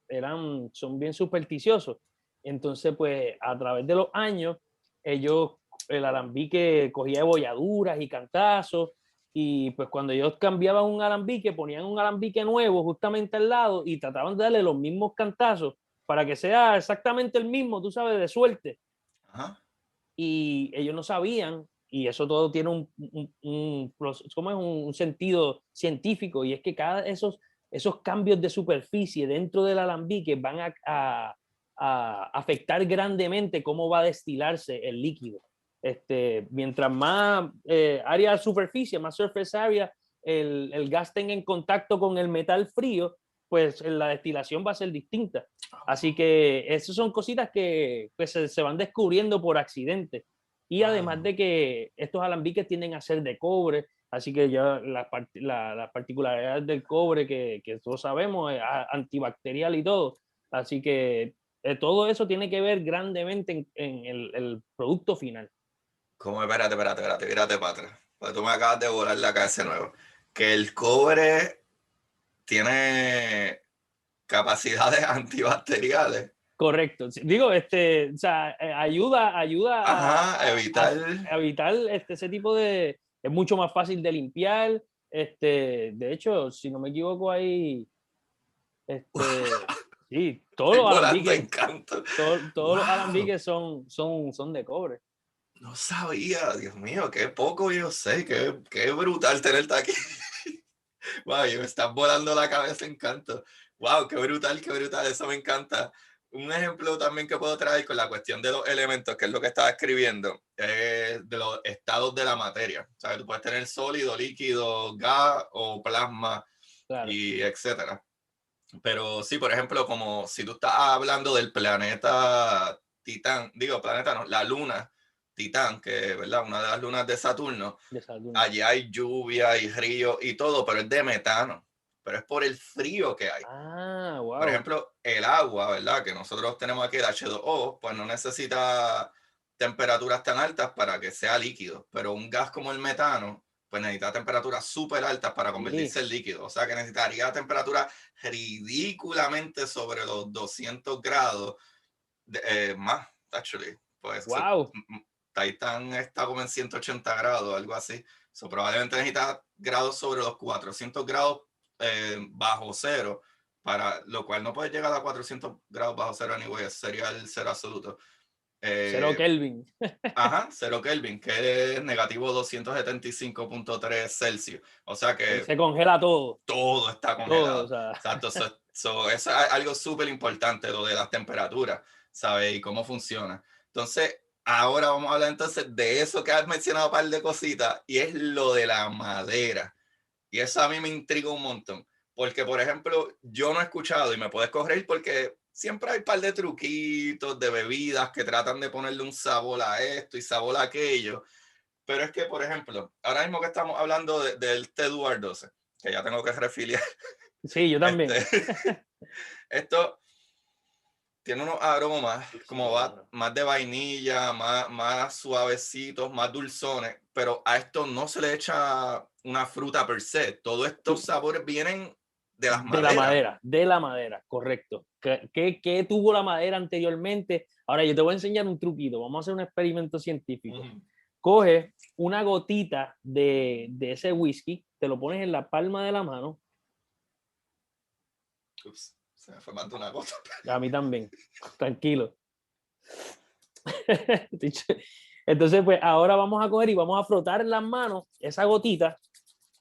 son bien supersticiosos. Entonces, pues, a través de los años, el alambique cogía bolladuras y cantazos, y pues cuando ellos cambiaban un alambique, ponían un alambique nuevo justamente al lado y trataban de darle los mismos cantazos para que sea exactamente el mismo, tú sabes, de suerte. Y ellos no sabían, y eso todo tiene un sentido científico, y es que esos cambios de superficie dentro del alambique van a afectar grandemente cómo va a destilarse el líquido. Mientras más área de superficie, más surface area, el gas tenga en contacto con el metal frío, pues la destilación va a ser distinta. Así que esas son cositas que pues, se van descubriendo por accidente. Y además de que estos alambiques tienden a ser de cobre, así que ya las particularidades del cobre que todos sabemos, es antibacterial y todo. Así que todo eso tiene que ver grandemente en el producto final. ¿Cómo? Espérate, mírate para atrás. Pues tú me acabas de volar la cabeza de nuevo. Que el cobre tiene capacidades antibacteriales. Correcto. Digo, o sea, ayuda a evitar. A evitar ese tipo de... Es mucho más fácil de limpiar. De hecho, si no me equivoco, hay... sí, todos los alambiques, todos los alambiques son de cobre. No sabía, Dios mío, qué poco yo sé, qué brutal tenerte aquí. Wow, me estás volando la cabeza, encanto. Wow, qué brutal, eso me encanta. Un ejemplo también que puedo traer con la cuestión de los elementos, que es lo que estaba escribiendo, es de los estados de la materia. O sea, tú puedes tener sólido, líquido, gas o plasma, claro, y etcétera. Pero sí, por ejemplo, como si tú estás hablando del planeta Titán, planeta no, la luna Titán, que ¿verdad? Una de las lunas de Saturno. Allí hay lluvia y río y todo, pero es de metano. pero es por el frío que hay. Ah, wow. Por ejemplo, el agua, ¿verdad? Que nosotros tenemos aquí, el H2O, pues no necesita temperaturas tan altas para que sea líquido, pero un gas como el metano, pues necesita temperaturas súper altas para convertirse en líquido. O sea que necesitaría temperaturas ridículamente sobre los 200 grados más, actually. Pues wow. Titan está como en 180 grados, algo así. So, probablemente necesita grados sobre los 400 grados bajo cero, para lo cual no puede llegar a 400 grados bajo cero anyway, sería el cero absoluto. Cero Kelvin. Ajá, cero Kelvin, que es negativo 275.3 Celsius. O sea que se congela todo. Todo está congelado. Todo, o sea. Exacto. Eso es algo súper importante, lo de las temperaturas, ¿sabes? Y cómo funciona. Entonces, ahora vamos a hablar entonces de eso que has mencionado un par de cositas, y es lo de la madera. Y eso a mí me intriga un montón. Porque, por ejemplo, yo no he escuchado, y me puedes corregir porque siempre hay un par de truquitos de bebidas que tratan de ponerle un sabor a esto y sabor a aquello. Pero es que, por ejemplo, ahora mismo que estamos hablando del té Duar 12, que ya tengo que refiliar. Sí, yo también. Esto tiene unos aromas como más de vainilla, más suavecitos, más dulzones, pero a esto no se le echa una fruta per se. Todos estos sabores vienen de las maderas. De la madera, correcto. ¿Qué tuvo la madera anteriormente? Ahora yo te voy a enseñar un truquito. Vamos a hacer un experimento científico. Coge una gotita de ese whisky, te lo pones en la palma de la mano. Ups, se me fue más de una gota. A mí también, tranquilo. Entonces, pues ahora vamos a coger y vamos a frotar las manos, esa gotita,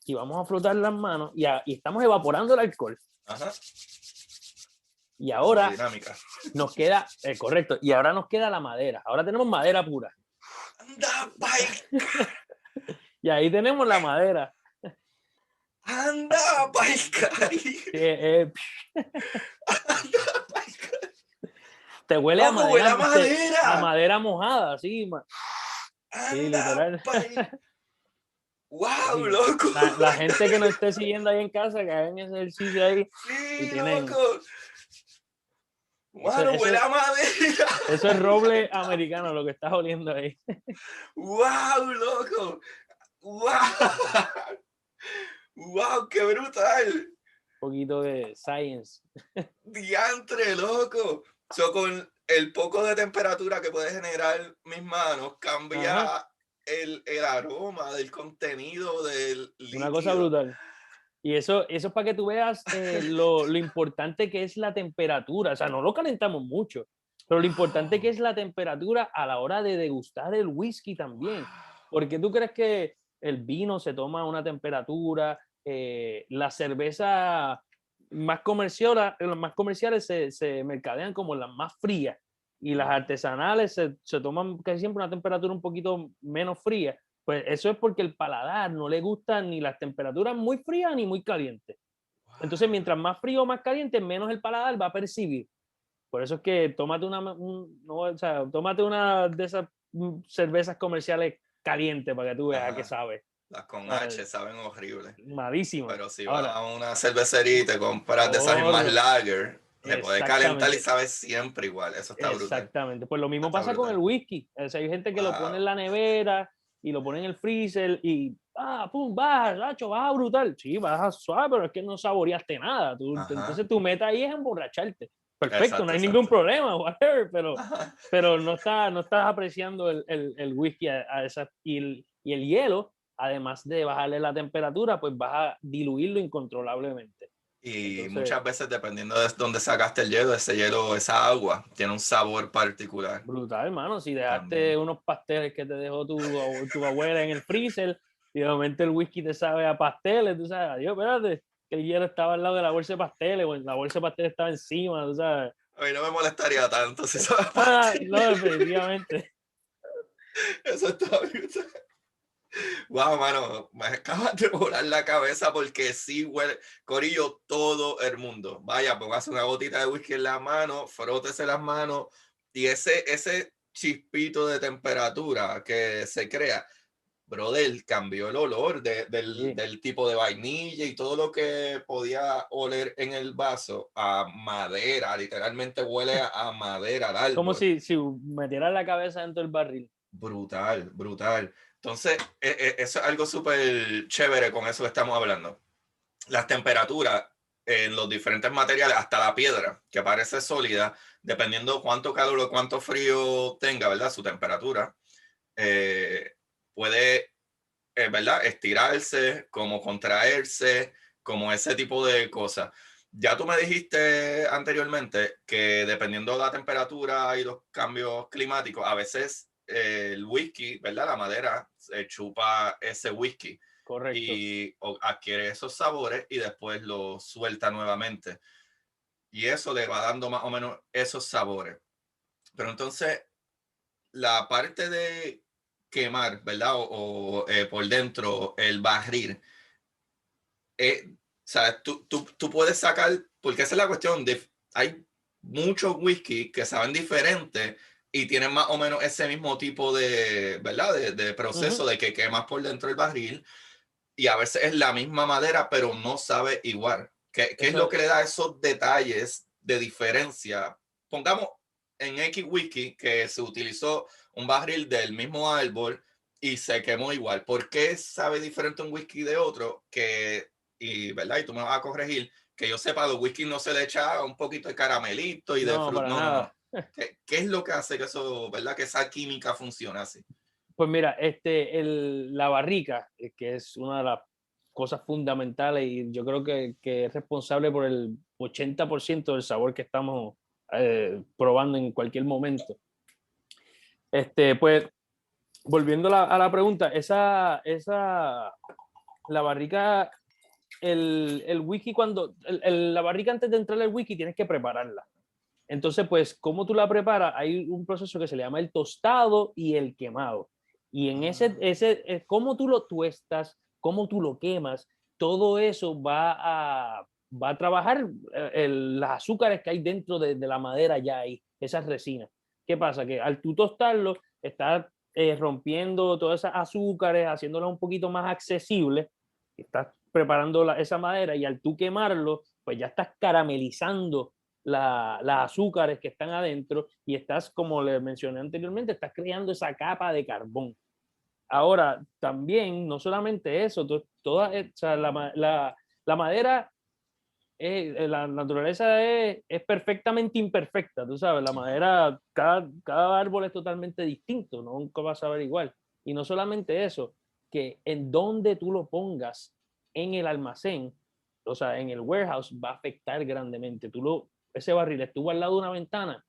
y vamos a frotar las manos y estamos evaporando el alcohol. Ajá. Y ahora nos queda, correcto, y ahora nos queda la madera. Ahora tenemos madera pura. ¡Anda, y ahí tenemos la madera. ¡Anda, Cari! Te huele a madera. Huele a madera. A madera mojada, sí. Sí, literal. ¡Wow, loco! La gente que nos esté siguiendo ahí en casa, que hagan ese ejercicio ahí. Sí, loco. Bueno, huele a madera. Eso es roble americano, lo que estás oliendo ahí. ¡Wow, loco! ¡Wow! ¡Wow, qué brutal! Un poquito de science. ¡Diantre, loco! Con el poco de temperatura que puede generar mis manos, cambia el aroma del contenido del líquido. Una cosa brutal. Y eso es para que tú veas lo importante que es la temperatura. O sea, no lo calentamos mucho, pero lo importante que es la temperatura a la hora de degustar el whisky también. Porque tú crees que el vino se toma a una temperatura, la cerveza más comerciales se mercadean como las más frías, y las artesanales se toman casi siempre una temperatura un poquito menos fría. Pues eso es porque el paladar no le gustan ni las temperaturas muy frías ni muy calientes. Entonces, mientras más frío o más caliente, menos el paladar va a percibir. Por eso es que tómate tómate una de esas cervezas comerciales calientes para que tú veas a qué sabe. Las con H saben horrible. Malísimo. Pero si vas a una cervecería y te compras de esas más lager, le puedes calentar y sabe siempre igual. Eso está brutal. Exactamente. Pues lo mismo pasa con el whisky. O sea, hay gente que lo pone en la nevera y lo pone en el freezer y pum, baja brutal. Sí, baja suave, pero es que no saboreaste nada. Entonces tu meta ahí es emborracharte. Perfecto, no hay ningún problema, whatever, pero no estás apreciando el whisky a esa, y el hielo, además de bajarle la temperatura, pues vas a diluirlo incontrolablemente. Y entonces, muchas veces, dependiendo de dónde sacaste el hielo, esa agua tiene un sabor particular. Brutal, hermano. Si dejaste unos pasteles que te dejó tu abuela en el freezer y de momento el whisky te sabe a pasteles, tú sabes, adiós, espérate, que el hielo estaba al lado de la bolsa de pasteles, o la bolsa de pasteles estaba encima, tú sabes. A mí no me molestaría tanto si sabe pasteles. No, definitivamente. Eso está bien. Wow, mano, me acabas de volar la cabeza porque sí huele, corillo, todo el mundo. Vaya, póngase una gotita de whisky en la mano, frótese las manos y ese chispito de temperatura que se crea brother, cambió el olor Sí. del tipo de vainilla y todo lo que podía oler en el vaso a madera, literalmente huele a madera al Como árbol. si metiera la cabeza dentro del barril. Brutal, brutal. Entonces, eso es algo súper chévere con eso que estamos hablando. Las temperaturas en los diferentes materiales, hasta la piedra, que parece sólida, dependiendo cuánto calor o cuánto frío tenga, ¿verdad? Su temperatura, puede, ¿verdad? Estirarse, como contraerse, como ese tipo de cosas. Ya tú me dijiste anteriormente que dependiendo de la temperatura y los cambios climáticos, a veces el whisky, ¿verdad? La madera se chupa ese whisky Correcto. y adquiere esos sabores y después lo suelta nuevamente. Y eso le va dando más o menos esos sabores. Pero entonces, la parte de quemar, ¿verdad? O por dentro, el barril, o sea, tú puedes sacar, porque esa es la cuestión, hay muchos whisky que saben diferente y tienen más o menos ese mismo tipo de, ¿verdad? De proceso Ujú. de que quemas por dentro el barril y a veces es la misma madera, pero no sabe igual. ¿Qué es lo Eso, que le da esos detalles de diferencia? Pongamos en X Whisky que se utilizó un barril del mismo árbol y se quemó igual. ¿Por qué sabe diferente un whisky de otro? ¿Verdad? Y tú me vas a corregir, que yo sepa, los whisky no se le echa un poquito de caramelito y de no, fruta. para No, no, nada. no. ¿Qué es lo que hace que eso, ¿verdad? Que esa química funcione así. Pues mira, la barrica, que es una de las cosas fundamentales y yo creo que es responsable por el 80% del sabor que estamos probando en cualquier momento. Pues volviendo a la pregunta, la barrica, el whisky la barrica antes de entrar al whisky tienes que prepararla. Entonces, pues, ¿cómo tú la preparas? Hay un proceso que se le llama el tostado y el quemado. Y en cómo tú lo tuestas, cómo tú lo quemas, todo eso va a trabajar las azúcares que hay dentro de la madera ya ahí, esas resinas. ¿Qué pasa? Que al tú tostarlo, estás rompiendo todas esas azúcares, haciéndolas un poquito más accesibles, estás preparando esa madera y al tú quemarlo, pues ya estás caramelizando las azúcares que están adentro y estás, como les mencioné anteriormente, estás creando esa capa de carbón. Ahora, también, no solamente eso, o sea, la madera, la naturaleza es perfectamente imperfecta, tú sabes, la madera, cada árbol es totalmente distinto, ¿no? Nunca vas a ver igual. Y no solamente eso, que en donde tú lo pongas en el almacén, o sea, en el warehouse, va a afectar grandemente. Ese barril estuvo al lado de una ventana,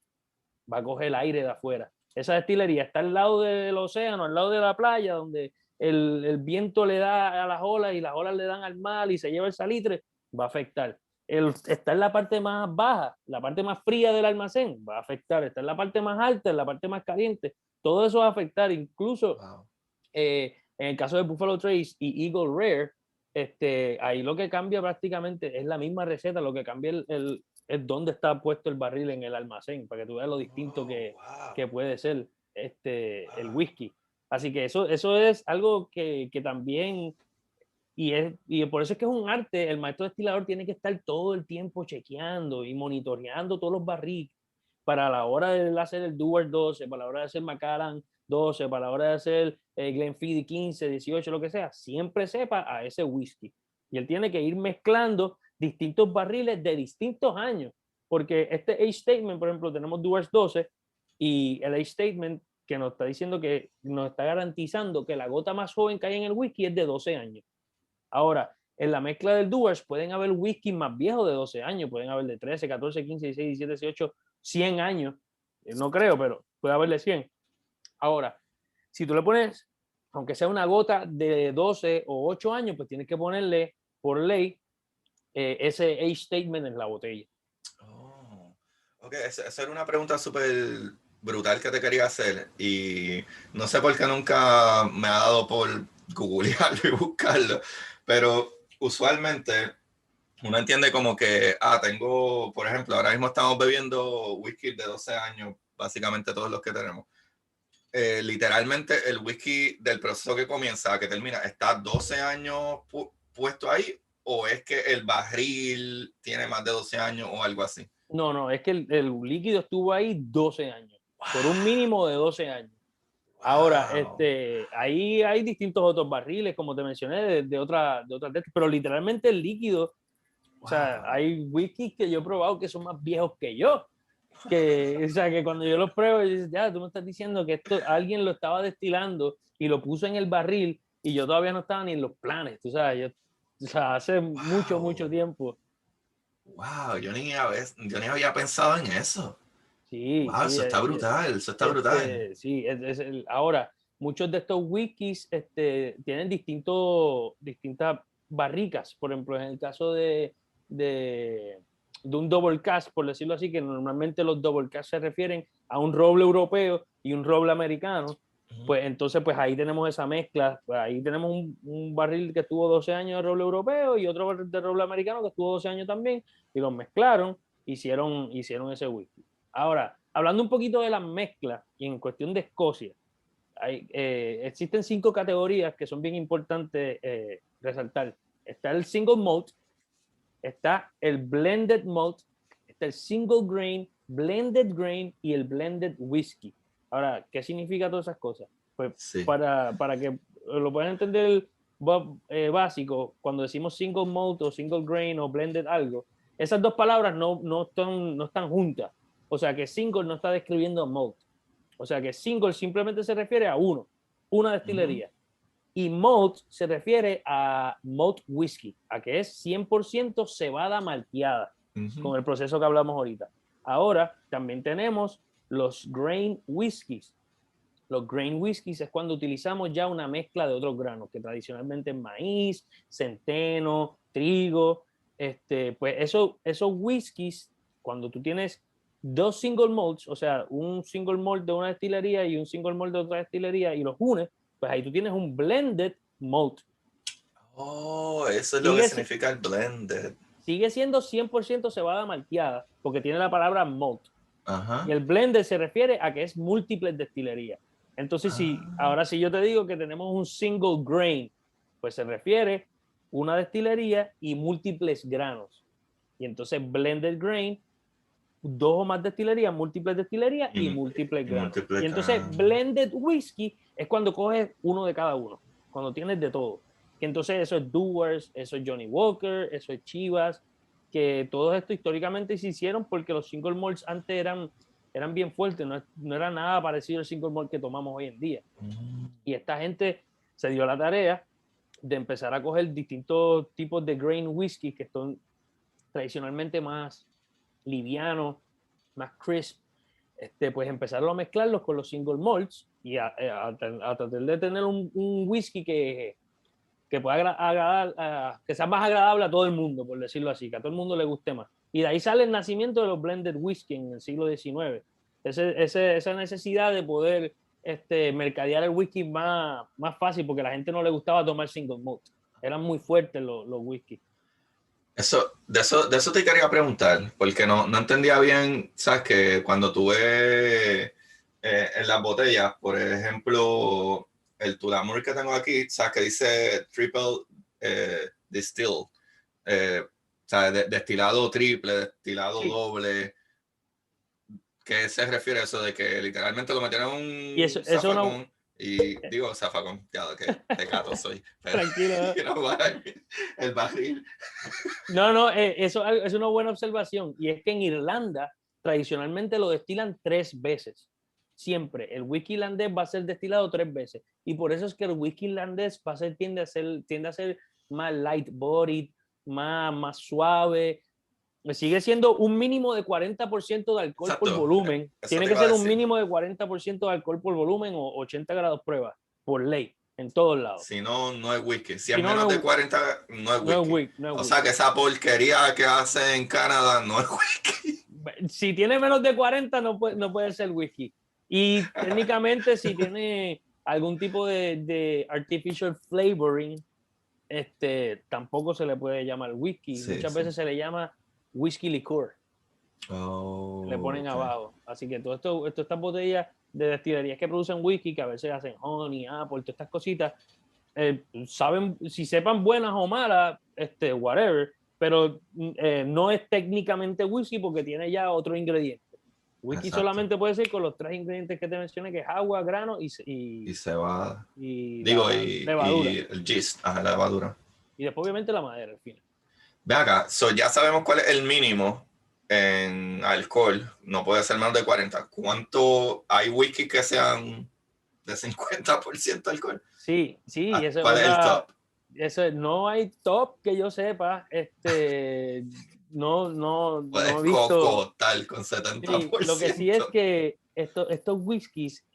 va a coger el aire de afuera. Esa destilería está al lado del océano, al lado de la playa, donde el viento le da a las olas y las olas le dan al mar y se lleva el salitre, va a afectar. Está en la parte más baja, la parte más fría del almacén, va a afectar. Está en la parte más alta, en la parte más caliente, todo eso va a afectar. Incluso Wow. en el caso de Buffalo Trace y Eagle Rare, ahí lo que cambia prácticamente es la misma receta, lo que cambia es dónde está puesto el barril en el almacén, para que tú veas lo distinto Oh, wow. que puede ser el Wow. whisky. Así que eso es algo que también, y por eso es que es un arte, el maestro destilador tiene que estar todo el tiempo chequeando y monitoreando todos los barriles para la hora de hacer el Dewar 12, para la hora de hacer Macallan 12, para la hora de hacer Glenfiddich 15, 18, lo que sea, siempre sepa a ese whisky. Y él tiene que ir mezclando distintos barriles de distintos años, porque este age statement, por ejemplo, tenemos Dewar 12 y el age statement que nos está diciendo que nos está garantizando que la gota más joven que hay en el whisky es de 12 años. Ahora, en la mezcla del Dewars pueden haber whisky más viejos de 12 años, pueden haber de 13, 14, 15, 16, 17, 18, 100 años. No creo, pero puede haber de 100. Ahora, si tú le pones, aunque sea una gota de 12 o 8 años, pues tienes que ponerle por ley ese age statement en la botella. Oh, ok, esa era una pregunta súper brutal que te quería hacer y no sé por qué nunca me ha dado por googlearlo y buscarlo, pero usualmente uno entiende como que, tengo, por ejemplo, ahora mismo estamos bebiendo whisky de 12 años, básicamente todos los que tenemos. literalmente el whisky del proceso que comienza a que termina, ¿está 12 años puesto ahí? ¿O es que el barril tiene más de 12 años o algo así? No, es que el líquido estuvo ahí 12 años, por un mínimo de 12 años. Ahora, ahí hay distintos otros barriles, como te mencioné, de otra pero literalmente el líquido, o sea, hay whiskies que yo he probado que son más viejos que yo. O sea, que cuando yo los pruebo, yo digo, ya, tú me estás diciendo que esto alguien lo estaba destilando y lo puso en el barril y yo todavía no estaba ni en los planes, tú sabes, o sea, hace mucho tiempo. Wow, yo ni había pensado en eso. Sí, Wow, sí, eso está brutal, eso está brutal. sí, ahora, muchos de estos whiskies tienen distintas barricas, por ejemplo, en el caso de un double cask, por decirlo así, que normalmente los double cask se refieren a un roble europeo y un roble americano, pues entonces pues ahí tenemos esa mezcla, pues ahí tenemos un barril que estuvo 12 años de roble europeo y otro barril de roble americano que estuvo 12 años también, y los mezclaron, hicieron ese whisky. Ahora, hablando un poquito de las mezclas y en cuestión de Escocia, existen 5 categorías que son bien importantes resaltar. Está el single malt, está el blended malt, está el single grain, blended grain y el blended whisky. Ahora, ¿qué significa todas esas cosas? Pues Sí. para que lo puedan entender básico, cuando decimos single malt o single grain o blended algo, esas dos palabras no están juntas. O sea que single no está describiendo malt. O sea que single simplemente se refiere a una destilería. Y malt se refiere a malt whisky, a que es 100% cebada malteada, con el proceso que hablamos ahorita. Ahora también tenemos los grain whiskies. Los grain whiskies es cuando utilizamos ya una mezcla de otros granos, que tradicionalmente es maíz, centeno, trigo. Pues esos whiskies, cuando tú tienes 2 single malts, o sea, un single malt de una destilería y un single malt de otra destilería, y los unes, pues ahí tú tienes un blended malt. Oh, eso es lo que significa el blended. Sigue siendo 100% cebada malteada, porque tiene la palabra malt. Ajá. Y el blended se refiere a que es múltiples destilerías. Entonces, ahora si yo te digo que tenemos un single grain, pues se refiere una destilería y múltiples granos. Y entonces blended grain, 2 o más destilerías, múltiples destilerías y múltiples granos. Y entonces blended whisky es cuando coges uno de cada uno, cuando tienes de todo. Que entonces eso es Dewar's, eso es Johnny Walker, eso es Chivas, que todo esto históricamente se hicieron porque los single malts antes eran bien fuertes, no era nada parecido al single malt que tomamos hoy en día. Y esta gente se dio la tarea de empezar a coger distintos tipos de grain whisky que son tradicionalmente más livianos, más crisp, pues empezarlo a mezclarlos con los single malts y a tratar de tener un whisky que pueda agradar, que sea más agradable a todo el mundo, por decirlo así, que a todo el mundo le guste más. Y de ahí sale el nacimiento de los blended whisky en el siglo XIX. Esa necesidad de poder mercadear el whisky más fácil, porque a la gente no le gustaba tomar single malt. Eran muy fuertes los whisky. De eso te quería preguntar, porque no entendía bien, sabes, que cuando tuve en las botellas, por ejemplo, el Tullamore que tengo aquí, sabes, que dice triple distill, sabes, destilado triple, destilado doble. ¿Qué se refiere a eso de que literalmente lo metieron en un zafacón? Y digo zafacón, ya que tecato soy. Pero, tranquilo. El barril. No, eso es una buena observación. Y es que en Irlanda tradicionalmente lo destilan 3 veces. Siempre. El whisky irlandés va a ser destilado 3 veces. Y por eso es que el whisky irlandés tiende a ser más light bodied, más suave. Sigue siendo un mínimo de 40% de alcohol. Exacto. Por volumen. Tiene que ser un mínimo de 40% de alcohol por volumen o 80 grados prueba, por ley, en todos lados. Si no, no es whisky. Si es menos de 40, no es whisky. No es o sea que esa porquería que hace en Canadá no es whisky. Si tiene menos de 40, no puede ser whisky. Y técnicamente, si tiene algún tipo de artificial flavoring, tampoco se le puede llamar whisky. Sí, muchas veces se le llama whisky liqueur. Le ponen abajo. Así que estas botellas de destilerías que producen whisky, que a veces hacen honey, apple, todas estas cositas, saben, si sepan buenas o malas, whatever, pero no es técnicamente whisky porque tiene ya otro ingrediente. Whisky Exacto. solamente puede ser con los 3 ingredientes que te mencioné, que es agua, grano y cebada. y Levadura. y el yeast, la levadura. Y después obviamente la madera al final. Ve acá, ya sabemos cuál es el mínimo en alcohol. No puede ser menos de 40. ¿Cuánto hay whisky que sean de 50% alcohol? Sí, esa ¿Cuál es el top? No hay top que yo sepa. No he visto. Coco tal con 70%. Sí, lo que sí es que estos whiskies,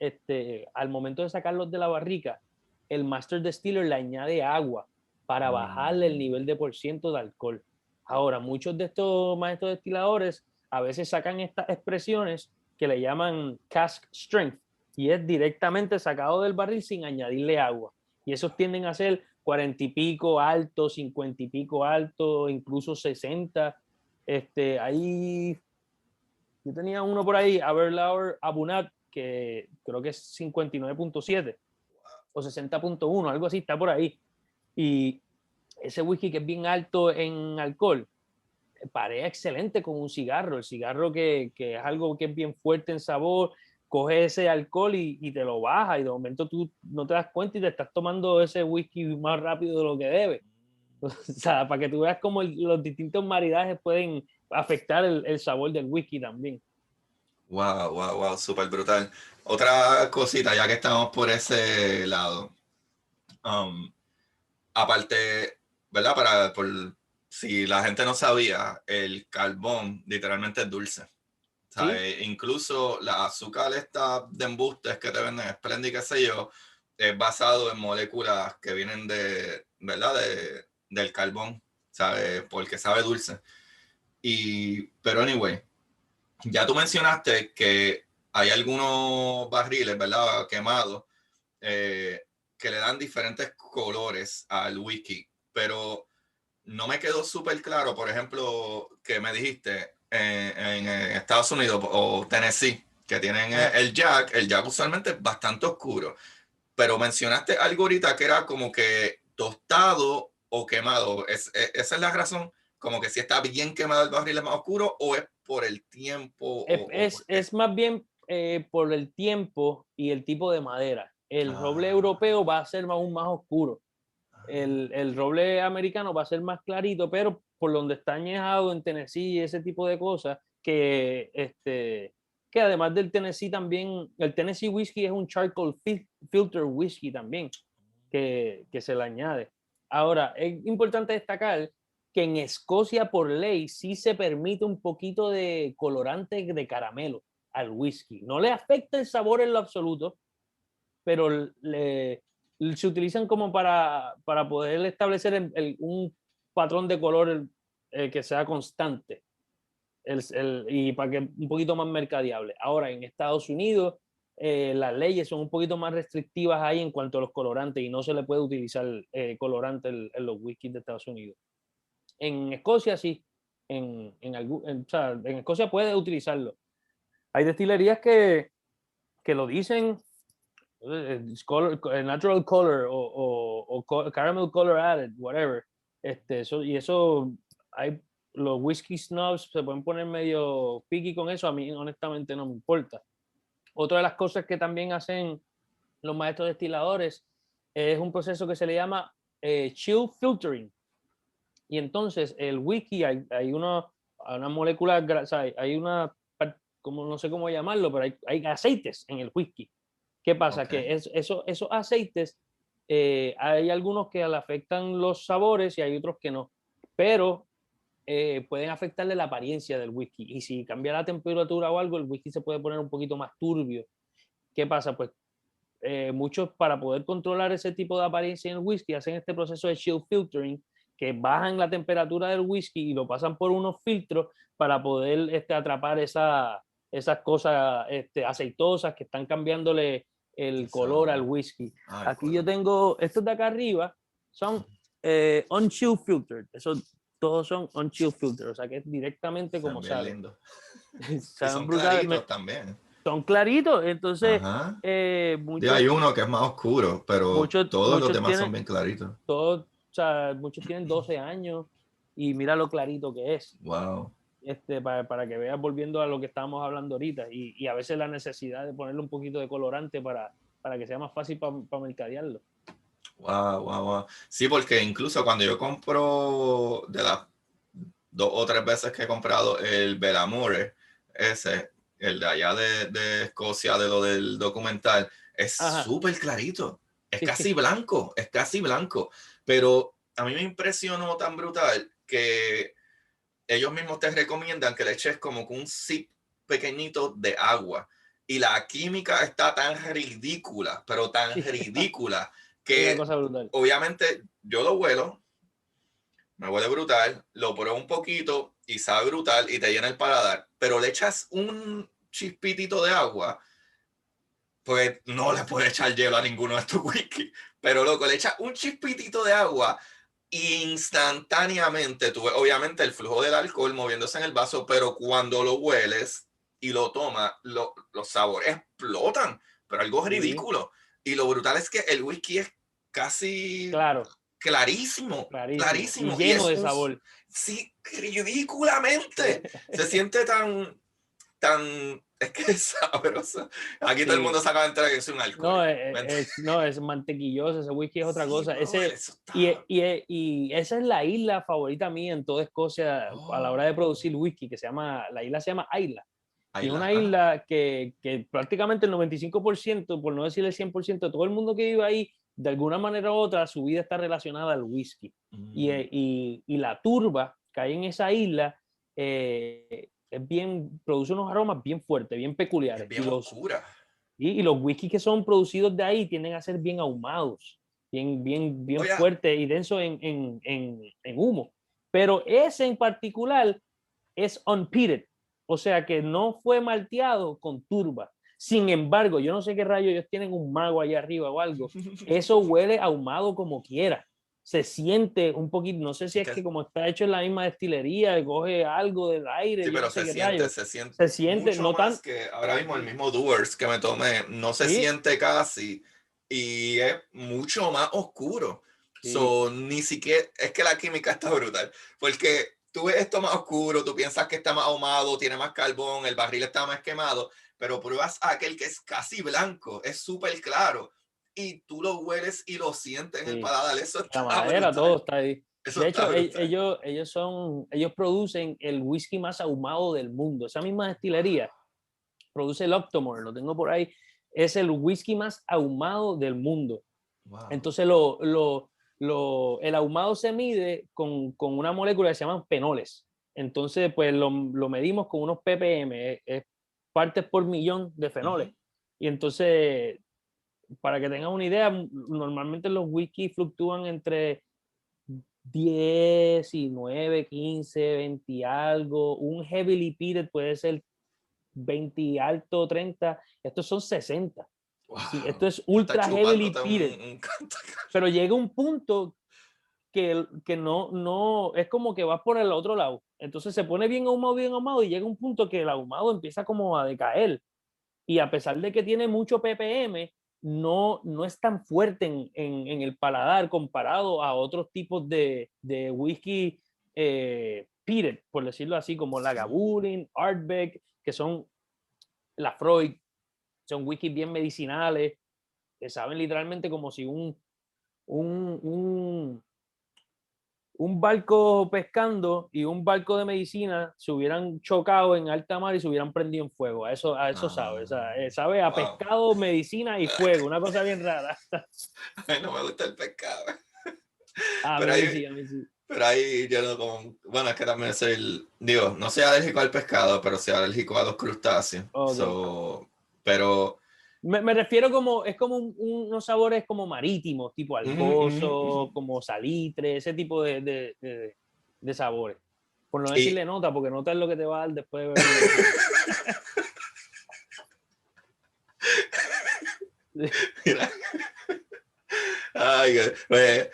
al momento de sacarlos de la barrica, el master distiller le añade agua para bajarle el nivel de % de alcohol. Ahora, muchos de estos maestros destiladores a veces sacan estas expresiones que le llaman cask strength, y es directamente sacado del barril sin añadirle agua. Y esos tienden a ser 40 y pico alto, 50 y pico alto, incluso 60. Ahí yo tenía uno por ahí, Aberlour Abunat, que creo que es 59.7 o 60.1, algo así, está por ahí. Y ese whisky que es bien alto en alcohol, parea excelente con un cigarro. El cigarro que es algo que es bien fuerte en sabor, coge ese alcohol y te lo baja, y de momento tú no te das cuenta y te estás tomando ese whisky más rápido de lo que debe. O sea, para que tú veas cómo los distintos maridajes pueden afectar el sabor del whisky también. Wow, súper brutal. Otra cosita, ya que estamos por ese lado. Aparte, ¿verdad? Si la gente no sabía, el carbón literalmente es dulce. ¿Sabes? ¿Sí? Incluso la azúcar esta de embustes que te venden, Splenda, qué sé yo, es basado en moléculas que vienen ¿verdad? Del carbón, ¿sabes? Porque sabe dulce. Pero anyway, ya tú mencionaste que hay algunos barriles, ¿verdad? Quemados, que le dan diferentes colores al whisky, pero no me quedó súper claro, por ejemplo, que me dijiste en Estados Unidos o Tennessee, que tienen el Jack usualmente es bastante oscuro, pero mencionaste algo ahorita que era como que tostado o quemado. ¿Esa es la razón? Como que si está bien quemado el barril es más oscuro, o es por el tiempo. Es más bien por el tiempo y el tipo de madera. El roble europeo va a ser aún más oscuro. El roble americano va a ser más clarito, pero por donde está añejado en Tennessee y ese tipo de cosas, que además del Tennessee también, el Tennessee whiskey es un charcoal filter whisky también, que se le añade. Ahora, es importante destacar que en Escocia por ley sí se permite un poquito de colorante de caramelo al whisky. No le afecta el sabor en lo absoluto, pero se utilizan como para poder establecer un patrón de color que sea constante y para que un poquito más mercadeable. Ahora, en Estados Unidos, las leyes son un poquito más restrictivas ahí en cuanto a los colorantes, y no se le puede utilizar colorante en los whiskies de Estados Unidos. En Escocia sí, en Escocia puedes utilizarlo. Hay destilerías que lo dicen, natural color o caramel color added, whatever. Eso hay, los whisky snobs se pueden poner medio picky con eso. A mí honestamente no me importa. Otra de las cosas que también hacen los maestros destiladores es un proceso que se le llama chill filtering. Y entonces el whisky hay una molécula, hay una, como no sé cómo llamarlo, pero hay aceites en el whisky. ¿Qué pasa? Okay. Que esos aceites, hay algunos que le afectan los sabores y hay otros que no, pero pueden afectarle la apariencia del whisky, y si cambia la temperatura o algo, el whisky se puede poner un poquito más turbio. ¿Qué pasa? Pues muchos, para poder controlar ese tipo de apariencia en el whisky, hacen este proceso de chill filtering, que bajan la temperatura del whisky y lo pasan por unos filtros para poder atrapar esas cosas aceitosas que están cambiándole el color al whisky. Aquí yo tengo, estos de acá arriba son unchill filtered. Todos son unchill filtered, o sea que es directamente como sale. Son brutales también. son claritos. Entonces, Ajá. muchos, Hay uno que es más oscuro, pero muchos, todos los muchos demás son tienen, bien claritos. todos, o sea, muchos tienen 12 años y mira lo clarito que es. Wow. Para que veas, volviendo a lo que estábamos hablando ahorita, y a veces la necesidad de ponerle un poquito de colorante para que sea más fácil para mercadearlo. Wow, wow, wow. Sí, porque incluso cuando yo compro de las 2 o 3 veces que he comprado el Belamure, ese, el de allá de Escocia, de lo del documental, es Ajá. súper clarito. Es Sí, casi blanco, es casi blanco. Pero a mí me impresionó tan brutal que ellos mismos te recomiendan que le eches como un sip pequeñito de agua. Y la química está tan ridícula, pero tan sí. ridícula, Es una que cosa brutal. obviamente yo lo huelo, me huele brutal, lo pruebo un poquito y sabe brutal y te llena el paladar, pero le echas un chispitito de agua, pues no le puedes echar hielo a ninguno de estos whisky, pero loco, le echas un chispitito de agua, instantáneamente tú ves obviamente el flujo del alcohol moviéndose en el vaso, pero cuando lo hueles y lo tomas, los sabores explotan, pero algo Sí, ridículo. Y lo brutal es que el whisky es casi claro, clarísimo, clarísimo. Y clarísimo. Y lleno es de un, sabor. sí, ridículamente. Se siente tan, es que es sabroso. Aquí todo el mundo Sí. saca de entrar que es un No, alcohólico. no, es mantequilloso, ese whisky es otra Sí, cosa. bro, eso está. Y esa es la isla favorita mía en toda Escocia a la hora de Oh, producir whisky, la isla se llama Isla. Y ahí es la. una Ajá. isla que prácticamente el 95%, por no decir el 100%, de todo el mundo que vive ahí, de alguna manera u otra, su vida está relacionada al whisky. Mm. Y la turba que hay en esa isla produce unos aromas bien fuertes, bien Es peculiares. bien oscura. Y los whiskies que son producidos de ahí tienden a ser bien ahumados, bien Oye, fuertes y densos en humo. Pero ese en particular es unpeated, o sea que no fue malteado con turba. Sin embargo, yo no sé qué rayo ellos tienen un mago allá arriba o algo. Eso huele ahumado como quiera. Se siente un poquito, no sé si es es que que como está hecho en la misma destilería, coge algo del sí, aire, yo no pero sé qué rayo. se siente Se siente, mucho no más tan, que ahora mismo el mismo Doers que me tomé. No se sí, siente casi y es mucho más oscuro. sí, So, ni siquiera, es que la química está brutal. Porque tú ves esto más oscuro, tú piensas que está más ahumado, tiene más carbón, el barril está más quemado, pero pruebas aquel que es casi blanco, es súper claro. Y tú lo hueles y lo sientes en el sí. paladar. Eso La está madera, todo brutal. está ahí. Eso De está hecho, brutal. ellos producen el whisky más ahumado del mundo. Esa misma destilería produce el Octomore, lo tengo por ahí. Es el whisky más ahumado del mundo. Wow. Entonces, el ahumado se mide con una molécula que se llaman fenoles. Entonces, pues lo medimos con unos ppm, es partes por millón de Uh fenoles. -huh. Y entonces, para que tengan una idea, normalmente los whisky fluctúan entre 19, 15, 20 y algo. Un heavily peated puede ser 20 y alto, 30. Estos son 60. Sí, esto Wow. es Tú estás ultra heavily chupándote peated. un canto. Pero llega un punto que no, es como que vas por el otro lado. Entonces se pone bien ahumado y llega un punto que el ahumado empieza como a decaer. Y a pesar de que tiene mucho ppm, no es tan fuerte en el paladar comparado a otros tipos de whisky peated, por decirlo así, como Sí. Lagavulin, Ardbeg, que son la Freud, son whiskies bien medicinales, que saben literalmente como si un, un, un barco pescando y un barco de medicina se hubieran chocado en alta mar y se hubieran prendido en fuego. A eso sabe. O sea, sabe a Wow. pescado, medicina y fuego. Una cosa bien rara. Ay, no me gusta el pescado. A Pero mí ahí, sí, a mí sí. pero ahí yo no como. Bueno, es que también soy digo, no soy alérgico al pescado, pero soy alérgico a los crustáceos. Ok. Pero. Me refiero como, es como unos sabores como marítimos, tipo algozo, Mm. como salitre, ese tipo de sabores. Por no Y decirle nota, porque nota es lo que te va a dar después de beber eso. mira, ay, pues,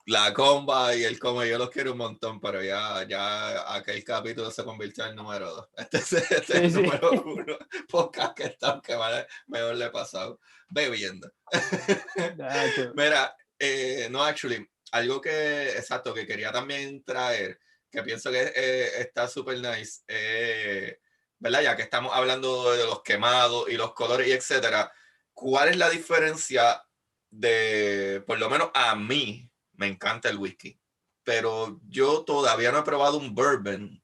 la comba y el come, yo los quiero un montón, pero ya aquel capítulo se convirtió en el número 2. Este es el Sí, número sí. 1 podcast que está, que mejor le he pasado bebiendo. Gacho. Mira, no, actually, algo que, exacto, que quería también traer, que pienso que está súper nice, ¿verdad? Ya que estamos hablando de los quemados y los colores y etcétera, ¿cuál es la diferencia de, por lo menos a mí, me encanta el whisky, pero yo todavía no he probado un bourbon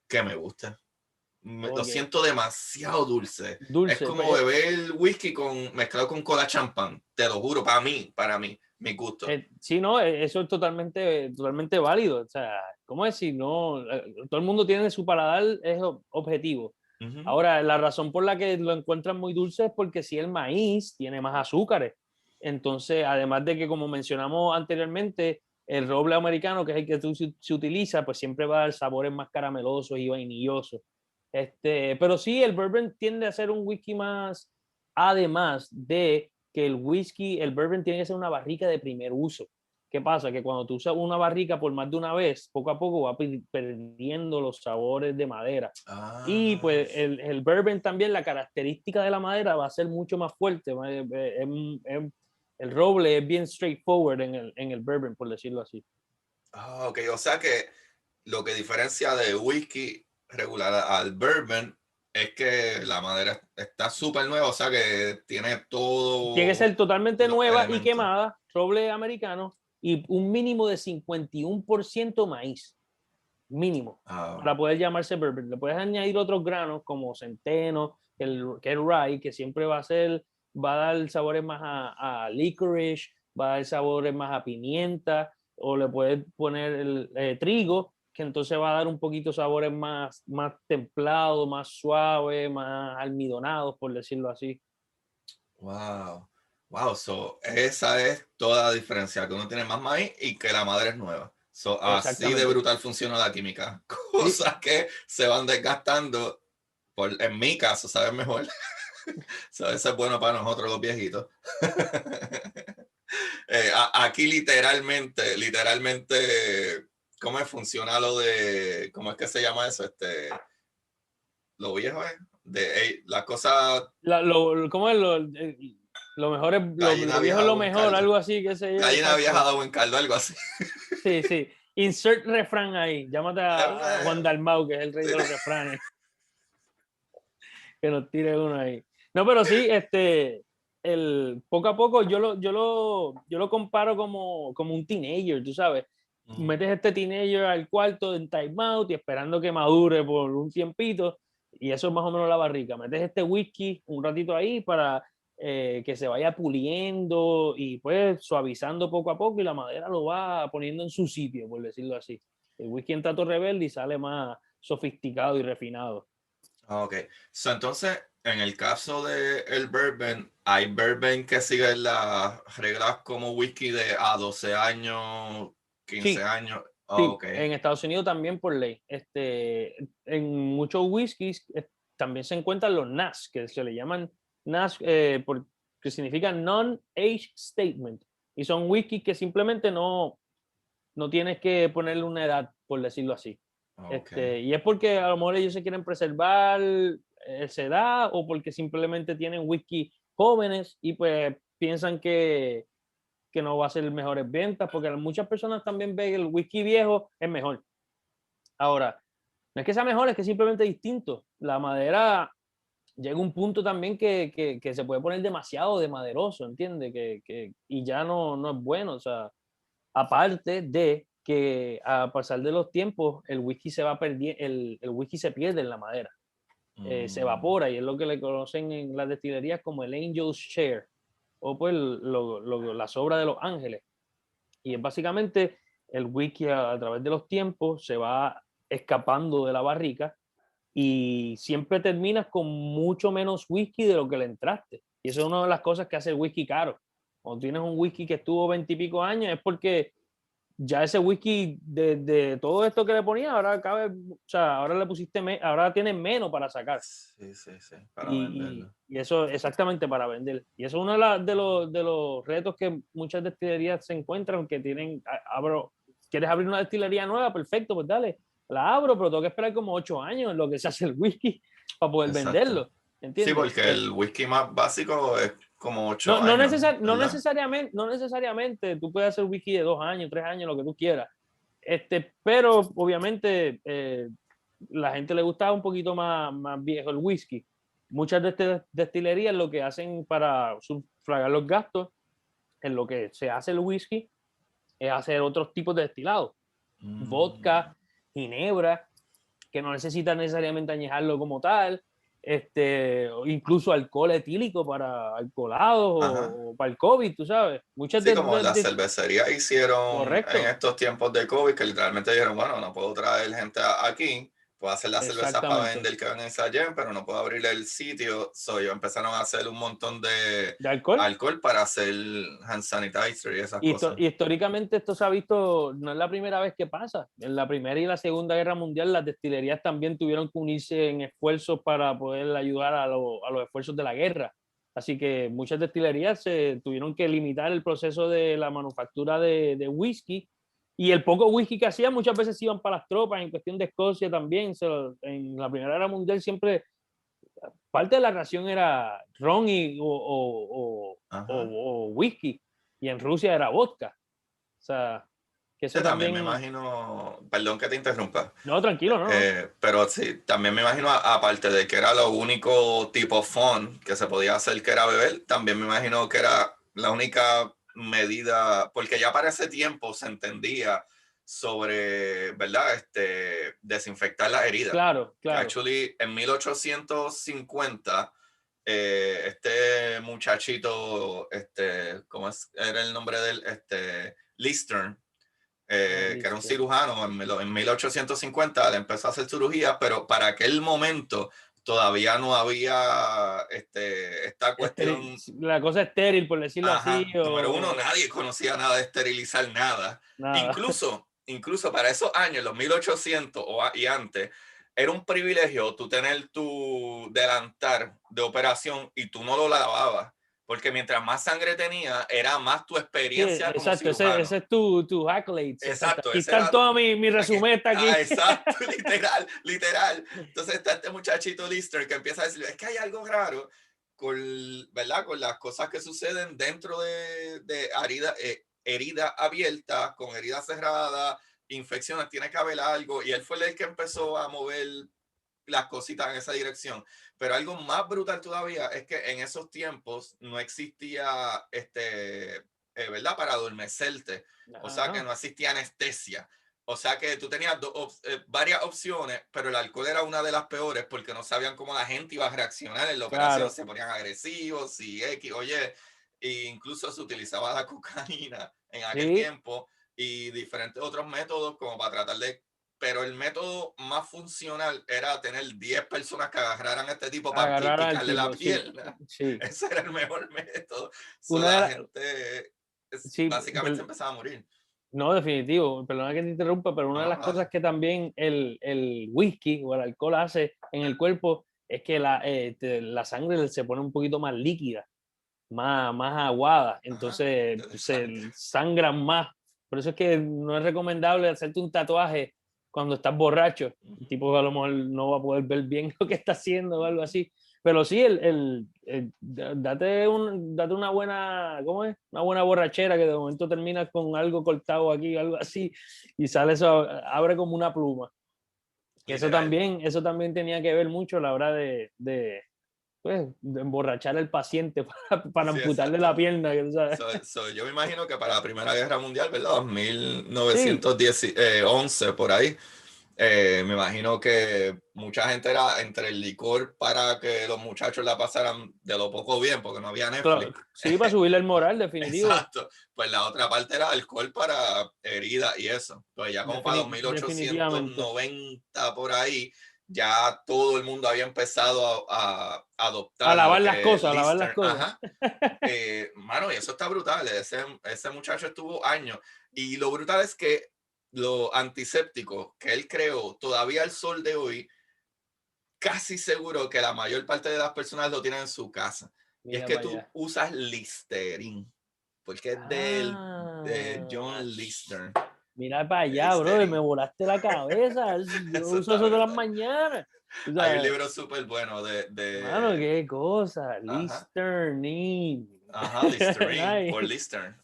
que me guste? Lo Okay. siento demasiado dulce. Es Dulce. como beber whisky mezclado con cola champán. Te lo juro, para mí, mi gusto. Sí, no, eso es totalmente válido. O sea, ¿cómo decir? No, todo el mundo tiene su paladar, es objetivo. Ujú. Ahora, la razón por la que lo encuentran muy dulce es porque si el maíz tiene más azúcares. Entonces, además de que, como mencionamos anteriormente, el roble americano, que es el que se utiliza, pues siempre va a dar sabores más caramelosos y vainillosos. Pero sí, el bourbon tiende a ser un whisky más, además de que el bourbon tiene que ser una barrica de primer uso. ¿Qué pasa? Que cuando tú usas una barrica por más de una vez, poco a poco va perdiendo los sabores de madera. Y Ah, pues el bourbon también, la característica de la madera va a ser mucho más fuerte. El roble es bien straightforward en el bourbon, por decirlo así. ok. O sea que lo que diferencia de whisky regular al bourbon es que la madera está súper nueva, o sea que tiene Tiene que todos ser totalmente los nueva y elementos. quemada, roble americano, y un mínimo de 51% maíz. Mínimo, Ah, para poder llamarse bourbon. Le puedes añadir otros granos como centeno, que el rye, que siempre va a dar sabores más a licorice, va a dar sabores más a pimienta, o le puedes poner el trigo, que entonces va a dar un poquito sabores más templados, más suaves, más almidonados, por decirlo así. wow. Wow, so esa es toda la diferencia, que uno tiene más maíz y que la madera es nueva. So, así de Exactamente. brutal funciona la química. Sí, Cosas que se van desgastando, en mi caso, saben mejor. So, eso es bueno para nosotros los viejitos. Aquí literalmente, ¿cómo funciona lo de, cómo es que se llama eso? Lo viejo es, la cosa, ¿cómo es lo mejor es gallina lo viejo es vieja lo o en mejor, caldo. algo así, qué sé yo, Gallina vieja exacto. o en caldo, algo así. Sí, sí. Insert refrán ahí. Llámate a Juan Dalmau, que es el rey de los refranes, que nos tire uno ahí. No, pero sí, poco a poco yo lo comparo como un teenager, tú sabes. Metes teenager al cuarto en timeout y esperando que madure por un tiempito, y eso es más o menos la barrica. Metes whisky un ratito ahí para que se vaya puliendo y pues suavizando poco a poco, y la madera lo va poniendo en su sitio, por decirlo así. El whisky en trato rebelde y sale más sofisticado y refinado. Ok, so, entonces, en el caso de el bourbon, hay bourbon que siguen las reglas como whisky de a 12 años, 15 Sí, años. sí, Ok. en Estados Unidos también por ley. En muchos whiskies también se encuentran los NAS, que se le llaman NAS, que significa Non-Age Statement. Y son whiskies que simplemente no tienes que ponerle una edad, por decirlo así. Ok. Y es porque a lo mejor ellos se quieren preservar esa edad, o porque simplemente tienen whisky jóvenes y pues piensan que no va a ser mejores ventas, porque muchas personas también ven que el whisky viejo es mejor. Ahora, no es que sea mejor, es que simplemente es distinto. La madera llega a un punto también que se puede poner demasiado de maderoso, ¿entiendes? Y ya no es bueno. O sea, aparte de que a pasar de los tiempos, el whisky se va perdiendo, el whisky se pierde en la madera, se Mm, evapora, y es lo que le conocen en las destilerías como el Angel's Share, o pues la sobra de los ángeles. Y es básicamente el whisky a través de los tiempos se va escapando de la barrica, y siempre terminas con mucho menos whisky de lo que le entraste. Y eso es una de las cosas que hace el whisky caro. Cuando tienes un whisky que estuvo 20 y pico años, es porque ya ese whisky de todo esto que le ponía, ahora cabe, o sea, ahora le pusiste, ahora tiene menos para sacar. Sí, para venderlo. Y eso exactamente para vender. Y eso es uno de los retos que muchas destilerías se encuentran, que tienen, ¿quieres abrir una destilería nueva? Perfecto, pues dale, la abro, pero tengo que esperar como 8 años en lo que se hace el whisky para poder venderlo. ¿Entiendes? Sí, porque el whisky más básico es como 8 no, años. no necesariamente tú puedes hacer whisky de 2 años, 3 años, lo que tú quieras. Pero obviamente la gente le gusta un poquito más viejo el whisky. Muchas destilerías lo que hacen para sufragar los gastos en lo que se hace el whisky es hacer otros tipos de destilados. Vodka, ginebra, que no necesitan necesariamente añejarlo como tal. Incluso alcohol etílico para alcoholados o para el COVID, tú sabes. Muchas como las cervecerías hicieron correcto. en estos tiempos de COVID, que literalmente dijeron, bueno, no puedo traer gente aquí, puedo hacer las cervezas para vender que van a ensayar, pero no puedo abrir el sitio. Ellos empezaron a hacer un montón de alcohol para hacer hand sanitizer y esas cosas. Y históricamente esto se ha visto, no es la primera vez que pasa. En la Primera y la Segunda Guerra Mundial las destilerías también tuvieron que unirse en esfuerzos para poder ayudar a los esfuerzos de la guerra. Así que muchas destilerías se tuvieron que limitar el proceso de la manufactura de whisky, y el poco whisky que hacían muchas veces iban para las tropas. En cuestión de Escocia también, en la Primera Guerra Mundial siempre parte de la ración era ron o whisky, y en Rusia era vodka. O sea, que eso también me imagino, perdón que te interrumpa. No, tranquilo, no. Pero sí, también me imagino, aparte de que era lo único tipo fun que se podía hacer, que era beber, también me imagino que era la única medida, porque ya para ese tiempo se entendía sobre, ¿verdad? Desinfectar las heridas. Claro. Actually, en 1850, este muchachito, ¿cómo era el nombre de él? Leastern, que era un cirujano, en 1850 le empezó a hacer cirugía, pero para aquel momento todavía no había esta cuestión. La cosa estéril, por decirlo así. Número uno, nadie conocía nada de esterilizar nada. Incluso para esos años, los 1800 y antes, era un privilegio tú tener tu delantal de operación y tú no lo lavabas. Porque mientras más sangre tenía, era más tu experiencia como cirujano. Ese es tu accolades. Exacto. Aquí está todo mi resumen, está aquí. Exacto, literal. Entonces está este muchachito Lister que empieza a decir, es que hay algo raro ¿verdad? Con las cosas que suceden dentro de heridas abiertas, con heridas cerradas, infecciones, tiene que haber algo. Y él fue el que empezó a mover las cositas en esa dirección. Pero algo más brutal todavía es que en esos tiempos no existía ¿verdad? Para adormecerte. O sea que no existía anestesia. O sea que tú tenías varias opciones, pero el alcohol era una de las peores porque no sabían cómo la gente iba a reaccionar en la operación. Se ponían agresivos y incluso se utilizaba la cocaína en aquel tiempo y diferentes otros métodos como para tratar de. Pero el método más funcional era tener 10 personas que agarraran a este tipo para picarle la pierna. Sí. Ese era el mejor método. La gente básicamente empezaba a morir. No, definitivo. Perdona que te interrumpa, pero una de las cosas que también el whisky o el alcohol hace en el cuerpo es que la sangre se pone un poquito más líquida, más aguada. Entonces se sangran más. Por eso es que no es recomendable hacerte un tatuaje cuando estás borracho. El tipo a lo mejor no va a poder ver bien lo que está haciendo o algo así. Pero sí, date una buena, ¿cómo es? Una buena borrachera que de momento terminas con algo cortado aquí, algo así, y sale eso, abre como una pluma. Eso también tenía que ver mucho a la hora de emborrachar al paciente para amputarle la pierna. Yo me imagino que para la Primera Guerra Mundial, ¿verdad? 1911, por ahí. Me imagino que mucha gente era entre el licor para que los muchachos la pasaran de lo poco bien, porque no había Netflix. Claro. Sí, para subirle el moral, definitivo. Exacto. Pues la otra parte era alcohol para heridas y eso. Pues ya como para 1890 por ahí, ya todo el mundo había empezado a adoptar A lavar lo las que cosas, a es lavar las Lister. cosas. Ajá. Mano, y eso está brutal. Ese muchacho estuvo años. Y lo brutal es que lo antiséptico que él creó, todavía al sol de hoy, casi seguro que la mayor parte de las personas lo tienen en su casa. Y es Mira que para tú allá. usas Listerine, porque es de John Ah, Lister. mira para allá, brother, me Listerine. volaste la cabeza. Yo Eso uso está eso todas las brutal. mañanas. O Hay un sea, libro súper bueno mano, qué cosa. ajá, Listerine. ajá, Listerine, por Nice. Lister,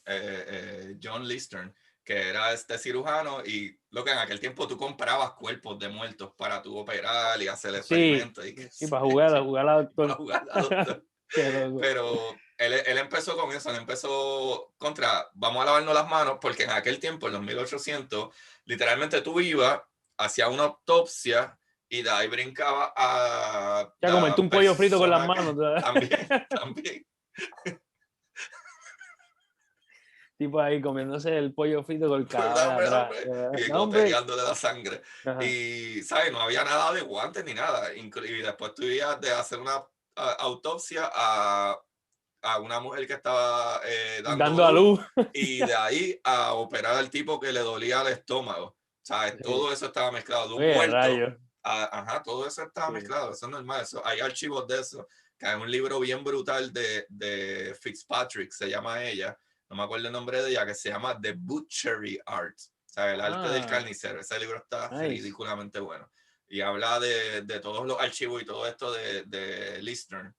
John Lister, que era este cirujano y lo que en aquel tiempo tú comprabas cuerpos de muertos para tu operar y hacer Sí, experimentos y que sí, para jugar, a jugar a para doctor. jugar a doctor. Qué loco. Pero él empezó con eso, él empezó contra, vamos a lavarnos las manos, porque en aquel tiempo, en los 1800, literalmente tú ibas, hacías una autopsia y de ahí brincaba a Ya comerte la un pollo frito con las persona que manos. ¿Sabes? también, Tipo ahí comiéndose el pollo frito con el cadáver dame, atrás. y No, hombre. goteando de la sangre. Ajá. Y, ¿sabes? No había nada de guantes ni nada. Y después tú ibas de hacer una autopsia a una mujer que estaba dando Dando a luz luz. y de ahí a operar al tipo que le dolía el estómago. ¿Sabes? Sí. Todo eso estaba mezclado. De un Oye, muerto, rayo. ajá, todo eso estaba Sí. mezclado. Eso es normal. Eso, hay archivos de eso. Que hay un libro bien brutal de Fitzpatrick, se llama ella. No me acuerdo el nombre de ella, que se llama The Butchery Art. O sea, el arte del Ah, carnicero. Ese libro está nice. ridículamente bueno. Y habla de todos los archivos y todo esto de Lister.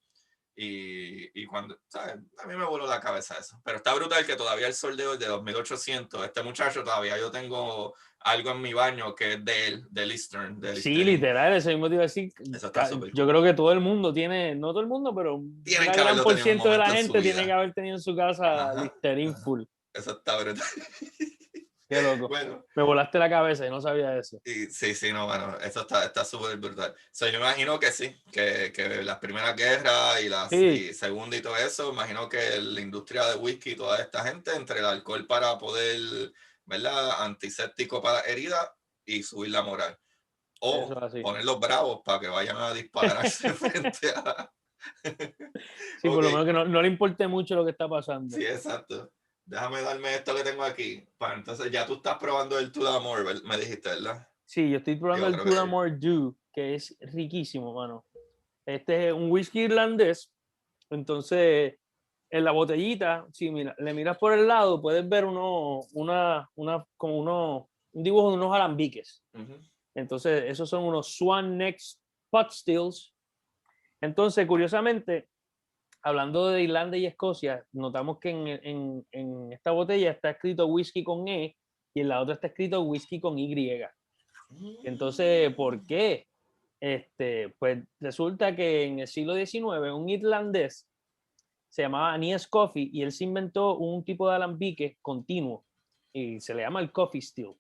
Y cuando, ¿sabes? A mí me voló la cabeza eso. Pero está brutal que todavía el sol de hoy, de 2800, este muchacho todavía yo tengo algo en mi baño que es de él, de Lister, de Sí, Listerine. literal, eso mismo te iba a decir. Eso está súper Yo cool. creo que todo el mundo tiene, no todo el mundo, pero Tienen una que gran haberlo por tenido en un ciento de la momento en su gente tiene que vida. haber tenido en su casa Ajá, Listerine ajá. full. Eso está brutal. Qué loco. Bueno, Me volaste la cabeza y no sabía eso. y sí, sí, no, bueno, eso está súper brutal. So, yo imagino que sí, que las primeras guerras Sí, y segunda y todo eso, imagino que la industria de whisky y toda esta gente, entre el alcohol para poder, ¿verdad? Antiséptico para heridas y subir la moral. eso O es así. ponerlos bravos para que vayan a dispararse frente a... Sí, Ok, por lo menos que no le importe mucho lo que está pasando. sí, exacto. Déjame darme esto que tengo aquí. Para entonces ya tú estás probando el To The More, me dijiste, ¿verdad? Sí, yo estoy probando Yo el creo que sí. Tullamore Dew, que es riquísimo, mano. Este es un whisky irlandés. Entonces, en la botellita, si mira, le miras por el lado, puedes ver un dibujo de unos alambiques. Uh-huh. Entonces, esos son unos Swan Next Pot Stills. Entonces, curiosamente, hablando de Irlanda y Escocia, notamos que en esta botella está escrito whisky con E y en la otra está escrito whisky con Y. Entonces, ¿por qué? Pues resulta que en el siglo XIX un irlandés se llamaba Aeneas Coffey y él se inventó un tipo de alambique continuo y se le llama el Coffee Still,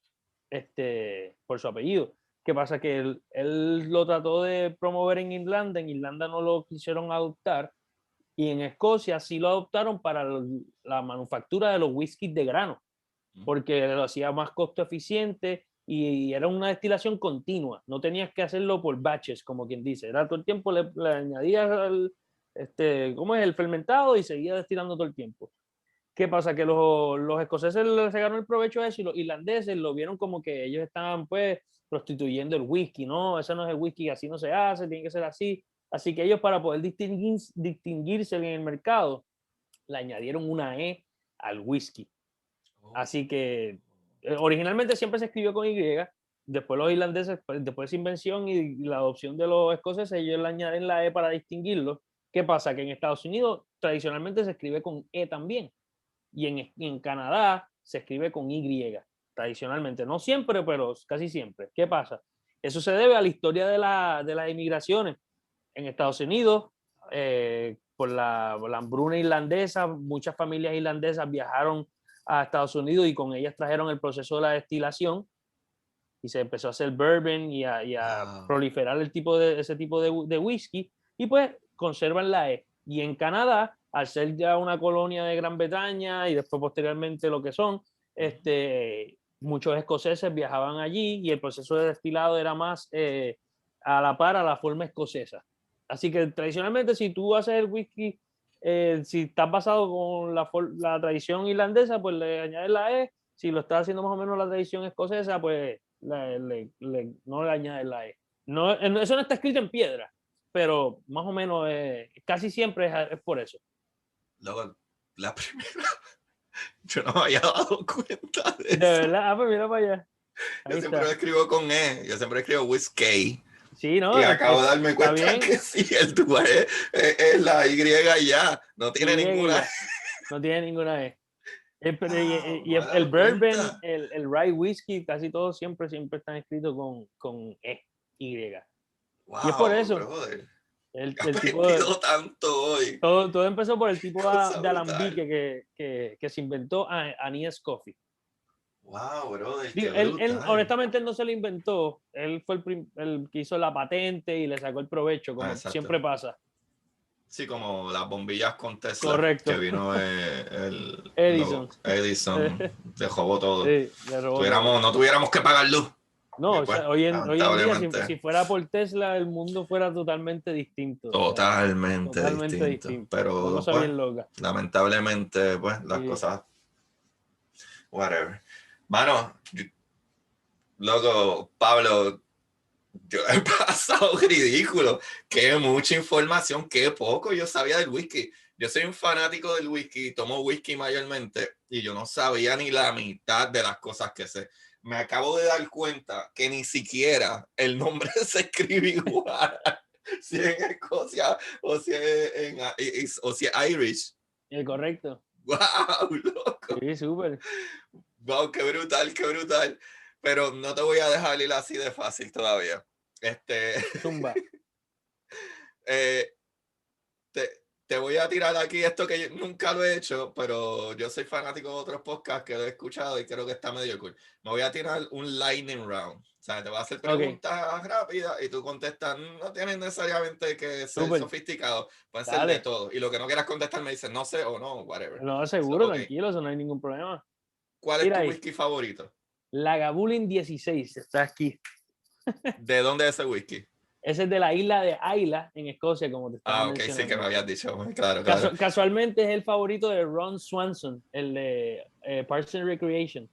por su apellido. ¿Qué pasa? Que él lo trató de promover en Irlanda no lo quisieron adoptar y en Escocia sí lo adoptaron para la manufactura de los whiskies de grano, porque lo hacía más costo eficiente y era una destilación continua. No tenías que hacerlo por batches, como quien dice. Era todo el tiempo, le añadías ¿cómo es? El fermentado y seguía destilando todo el tiempo. ¿Qué pasa? Que los escoceses se sacaron el provecho de eso y los irlandeses lo vieron como que ellos estaban pues prostituyendo el whisky, ¿no? Ese no es el whisky, así no se hace, tiene que ser así. Así que ellos para poder distinguirse en el mercado, le añadieron una E al whisky. Así que originalmente siempre se escribió con Y, después los irlandeses, después de esa invención y la adopción de los escoceses, ellos le añaden la E para distinguirlo. ¿Qué pasa? Que en Estados Unidos tradicionalmente se escribe con E también y en Canadá se escribe con Y, tradicionalmente. No siempre, pero casi siempre. ¿Qué pasa? Eso se debe a la historia de las inmigraciones. En Estados Unidos, por la hambruna irlandesa, muchas familias irlandesas viajaron a Estados Unidos y con ellas trajeron el proceso de la destilación y se empezó a hacer bourbon y a Wow. proliferar ese tipo de whisky y pues conservan la E. Y en Canadá, al ser ya una colonia de Gran Bretaña y después posteriormente lo que son, muchos escoceses viajaban allí y el proceso de destilado era más a la par a la forma escocesa. Así que tradicionalmente si tú haces el whisky, si estás basado con la tradición irlandesa, pues le añades la E. Si lo estás haciendo más o menos la tradición escocesa, pues no le añades la E. No, eso no está escrito en piedra, pero más o menos casi siempre es por eso. Luego, la primera, yo no me había dado cuenta de De eso. verdad, pues mira para allá. Yo siempre lo escribo con E, yo siempre escribo whisky. Sí, no, Y acabo de darme está cuenta bien. que sí, el tubo es la Y ya, no tiene ninguna. No tiene ninguna E. Y Me he el dado bourbon, cuenta. el rye whisky, casi todos siempre están escritos con E, Y. Y es por Wow, eso, brother. He el tipo de, aprendido tanto hoy. todo empezó por el tipo Cosa de brutal. alambique que se inventó Aníes Coffey. Wow, brother, Digo, qué él, brutal. honestamente, él no se lo inventó. Él fue el que hizo la patente y le sacó el provecho, Ah, como exacto. siempre pasa. Sí, como las bombillas con Tesla, que Correcto. vino Edison. Edison, se robó todo. Sí, le robó todo. No tuviéramos que pagar luz. No, Y o pues, sea, hoy en día, lamentablemente, si fuera por Tesla, el mundo fuera totalmente distinto. O sea, totalmente totalmente distinto. distinto. Una Pero cosa pues, bien loca. lamentablemente, pues, las Sí. cosas, whatever. Mano, loco, Pablo, yo he pasado ridículo. Qué mucha información, qué poco yo sabía del whisky. Yo soy un fanático del whisky, tomo whisky mayormente y yo no sabía ni la mitad de las cosas que sé. Me acabo de dar cuenta que ni siquiera el nombre se escribe igual. Si en Escocia o si es Irish. Correcto. ¡Wow, loco! Sí, súper. ¡Wow, qué brutal, qué brutal! Pero no te voy a dejar ir así de fácil todavía. Zumba. eh, te, te voy a tirar aquí esto que yo nunca lo he hecho, pero yo soy fanático de otros podcasts que lo he escuchado y creo que está medio cool. Me voy a tirar un lightning round. O sea, te voy a hacer Ok, preguntas rápidas y tú contestas. No tienes necesariamente que ser súper. sofisticado, pueden ser de Dale. todo. Y lo que no quieras contestar me dices no sé o no, whatever. No, So, seguro, ok, tranquilo, eso no hay ningún problema. ¿cuál es Mira tu ahí, whisky favorito? Lagavulin 16 está aquí. ¿De dónde es ese whisky? Ese es de la isla de Isla, en Escocia, como te estaba Ah, ok, sí que me mencionando. habías dicho. Claro, claro. Casualmente es el favorito de Ron Swanson, el de Parks and Recreation. Él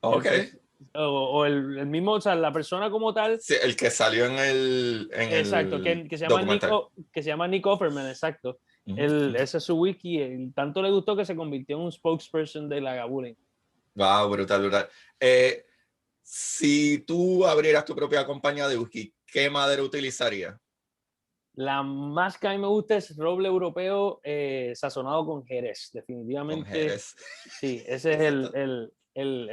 Ok. fue, o el mismo, o sea, la persona como tal. Sí, el que salió en Exacto, el que documental. se llama Nick Offerman, exacto. Ese es su wiki, tanto le gustó que se convirtió en un spokesperson de Lagavulin. Wow, brutal, brutal. Si tú abrieras tu propia compañía de whisky, ¿qué madera utilizarías? La más que a mí me gusta es roble europeo sazonado con jerez, Con definitivamente. Jerez. Sí, ese es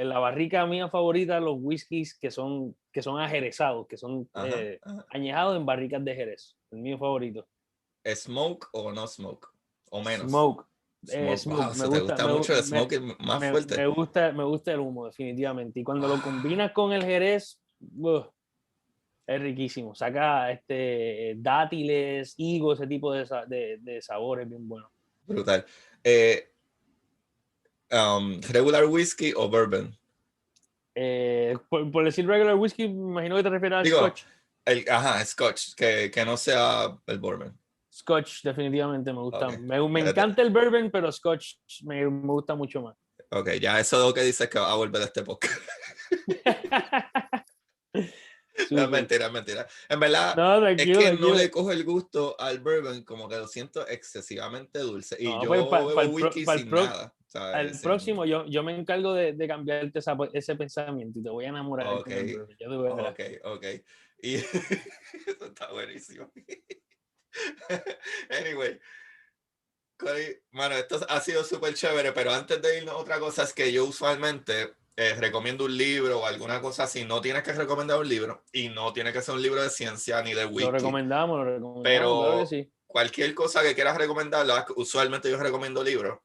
la barrica mía favorita, los whiskies que son ajerezados, que son Ajá, ajá. añejados en barricas de jerez. El mío favorito. ¿Smoke o no smoke? O menos. Smoke. Smoke. Wow, Smoke. eso te gusta mucho el smoke más fuerte. Me gusta el humo, definitivamente. Y cuando lo combinas con el jerez, es riquísimo. Saca dátiles, higos, ese tipo de sabores bien buenos. Brutal. ¿Regular whisky o bourbon? Por decir regular whisky, me imagino que te refieres al Digo, Scotch. Scotch, que no sea el bourbon. Scotch, definitivamente me gusta. Okay. Me encanta el bourbon, pero Scotch me gusta mucho más. Ok, ya eso es lo que dices que va a volver a este podcast. No, es Súper. mentira, es mentira. En verdad, No, es tranquilo, que no le tranquilo. cojo el gusto al bourbon, como que lo siento excesivamente dulce. Y No, pues yo bebo whisky sin nada, al ¿sabes? próximo yo me encargo de cambiarte ese pensamiento y te voy a enamorar Ok, con el bourbon. Ya tú verás. ok, ok. Y eso está buenísimo. Anyway, Cody, mano, esto ha sido súper chévere, pero antes de irnos, otra cosa es que yo usualmente recomiendo un libro o alguna cosa así. No tienes que recomendar un libro y no tiene que ser un libro de ciencia ni de whisky, Lo recomendamos, claro que pero sí. cualquier cosa que quieras recomendar, usualmente yo recomiendo libros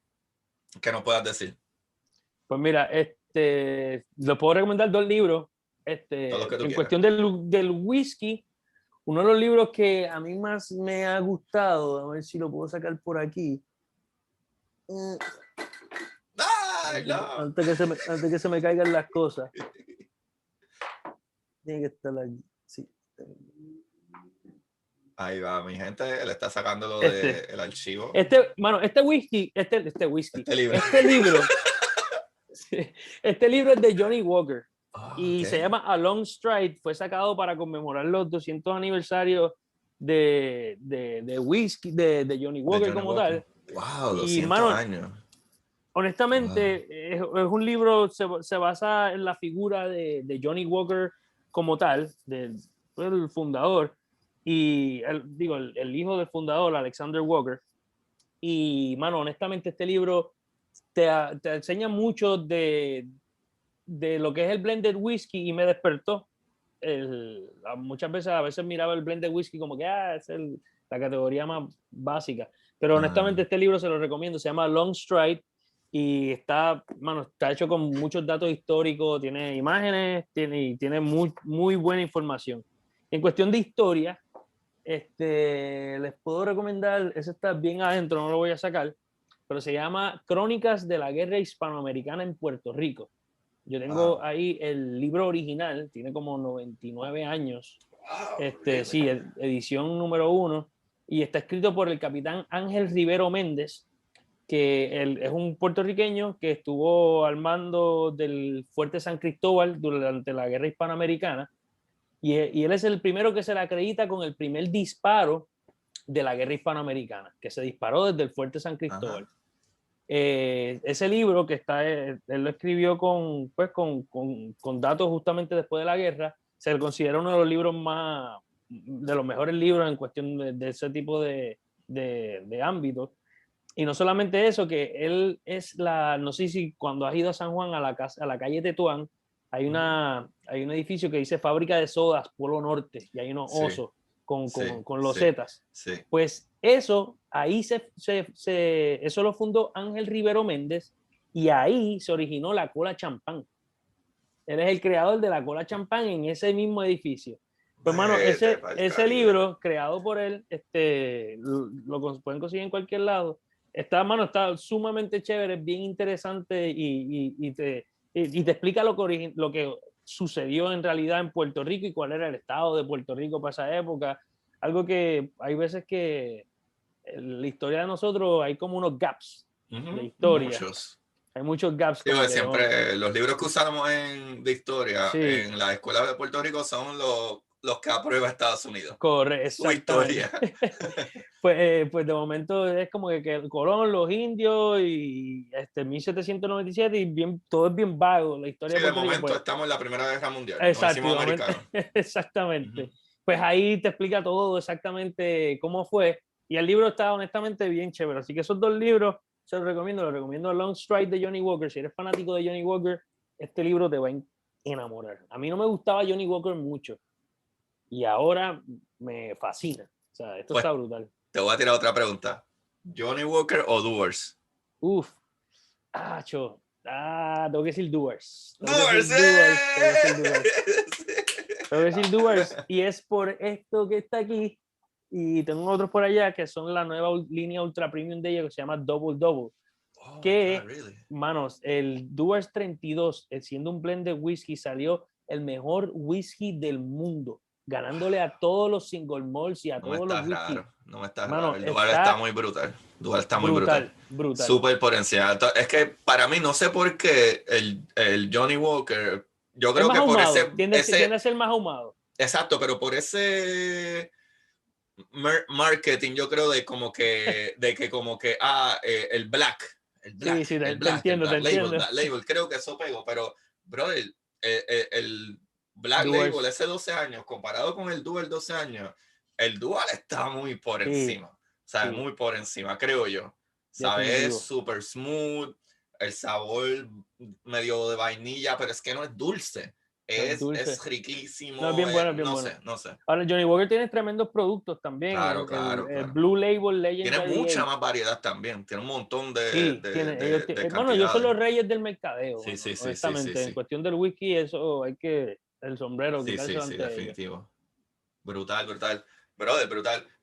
que no puedas decir. Pues mira, lo puedo recomendar dos libros. Todo lo que tú En quieras. cuestión del whisky, uno de los libros que a mí más me ha gustado, a ver si lo puedo sacar por aquí. ¡Ay, no! Antes que se me caigan las cosas. Tiene que estar aquí. Sí. Ahí va, mi gente, le está sacándolo del archivo. Este whisky, este libro. Este libro es de Johnny Walker. Y Okay. se llama A Long Stride. Fue sacado para conmemorar los 200 aniversarios de whisky, de Johnny Walker como tal. Wow, 200 y, mano, años. Honestamente, es un libro, se basa en la figura de Johnny Walker como tal, del fundador, y el hijo del fundador, Alexander Walker. Y, mano, honestamente, este libro te enseña mucho de lo que es el blended whisky y me despertó. Muchas veces, a veces miraba el blended whisky como que es la categoría más básica. Pero honestamente este libro se lo recomiendo, se llama Long Stride y está hecho con muchos datos históricos, tiene imágenes, tiene muy, muy buena información. En cuestión de historia, les puedo recomendar, ese está bien adentro, no lo voy a sacar, pero se llama Crónicas de la Guerra Hispanoamericana en Puerto Rico. Yo tengo ahí el libro original, tiene como 99 años. Really? Sí, edición número 1. Y está escrito por el capitán Ángel Rivero Méndez, que él es un puertorriqueño que estuvo al mando del Fuerte San Cristóbal durante la Guerra Hispanoamericana. Y él es el primero que se le acredita con el primer disparo de la Guerra Hispanoamericana, que se disparó desde el Fuerte San Cristóbal. Ese libro que él lo escribió con datos justamente después de la guerra, se le considera uno de los libros de los mejores libros en cuestión de ese tipo de ámbitos. Y no solamente eso, que él es no sé si cuando has ido a San Juan a la calle Tetuán, hay un edificio que dice Fábrica de Sodas, Polo Norte, y hay unos osos con losetas. Sí. Pues eso, ahí eso lo fundó Ángel Rivero Méndez y ahí se originó la cola champán. Él es el creador de la cola champán en ese mismo edificio. Pues, mano, ese libro creado por él, lo pueden conseguir en cualquier lado. Está sumamente chévere, es bien interesante y te explica lo que sucedió en realidad en Puerto Rico y cuál era el estado de Puerto Rico para esa época. Algo que hay veces que en la historia de nosotros hay como unos gaps de historia. Hay muchos gaps. Sí, siempre los libros que usamos de historia en la escuela de Puerto Rico son los que aprueba Estados Unidos. Correcto, exactamente. Pues de momento es como que el Colón, los indios y 1797 y todo es bien vago la historia de Puerto Rico. De momento estamos en la Primera Guerra Mundial. Exactamente. Exactamente. Pues ahí te explica todo exactamente cómo fue y el libro está honestamente bien chévere. Así que esos dos libros se los recomiendo Long Stride de Johnny Walker. Si eres fanático de Johnny Walker, este libro te va a enamorar. A mí no me gustaba Johnny Walker mucho y ahora me fascina. O sea, esto está brutal. Te voy a tirar otra pregunta. ¿Johnny Walker o Doers? Tengo que decir Doers. Tengo que decir Doers. Y es por esto que está aquí. Y tengo otros por allá que son la nueva línea ultra premium de ellos que se llama Double Double. Manos, el Doers 32, siendo un blend de whisky, salió el mejor whisky del mundo, ganándole a todos los single malts y a todos los whisky. No me está raro. El Dual está muy brutal. Brutal. Súper por encima. Es que para mí, no sé por qué el Johnny Walker, yo creo que por ese... Tiende a ser más ahumado. Exacto, pero por ese marketing, yo creo el black. Label, creo que eso pegó, pero brother, el Black Label ese 12 años comparado con el Dual 12 años, el Dual está muy por encima, muy por encima, creo yo, ¿sabes? Es súper smooth, el sabor medio de vainilla, pero es que no es dulce. Es riquísimo. No, es bien bueno, No sé. Ahora, Johnny Walker tiene tremendos productos también. Claro. El Blue Label Legend. Tiene mucha más variedad también. Tiene un montón de bueno, ellos son los reyes del mercadeo. Sí, honestamente, en cuestión del whisky, eso hay que... El sombrero. Sí, definitivo. Brutal. Brutal.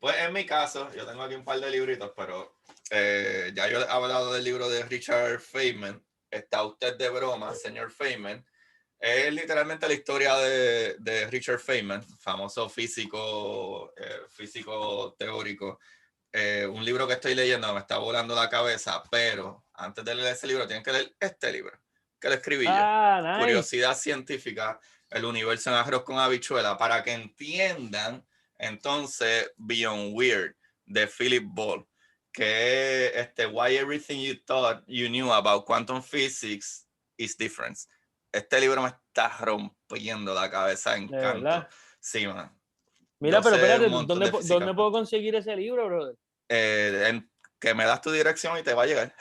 Pues en mi caso, yo tengo aquí un par de libritos, pero ya yo he hablado del libro de Richard Feynman. Está usted de broma, señor Feynman. Es literalmente la historia de Richard Feynman, famoso físico, físico teórico. Un libro que estoy leyendo me está volando la cabeza, pero antes de leer ese libro tienen que leer este libro, que lo escribí yo. Nice. Curiosidad científica, el universo en arroz con habichuela, para que entiendan entonces Beyond Weird, de Philip Ball, que es Why Everything You Thought You Knew About Quantum Physics is Different. Este libro me está rompiendo la cabeza en De canto. verdad. Sí, man. Mira, Yo pero sé espérate, un montón de física. ¿dónde puedo conseguir ese libro, brother? Que me das tu dirección y te va a llegar.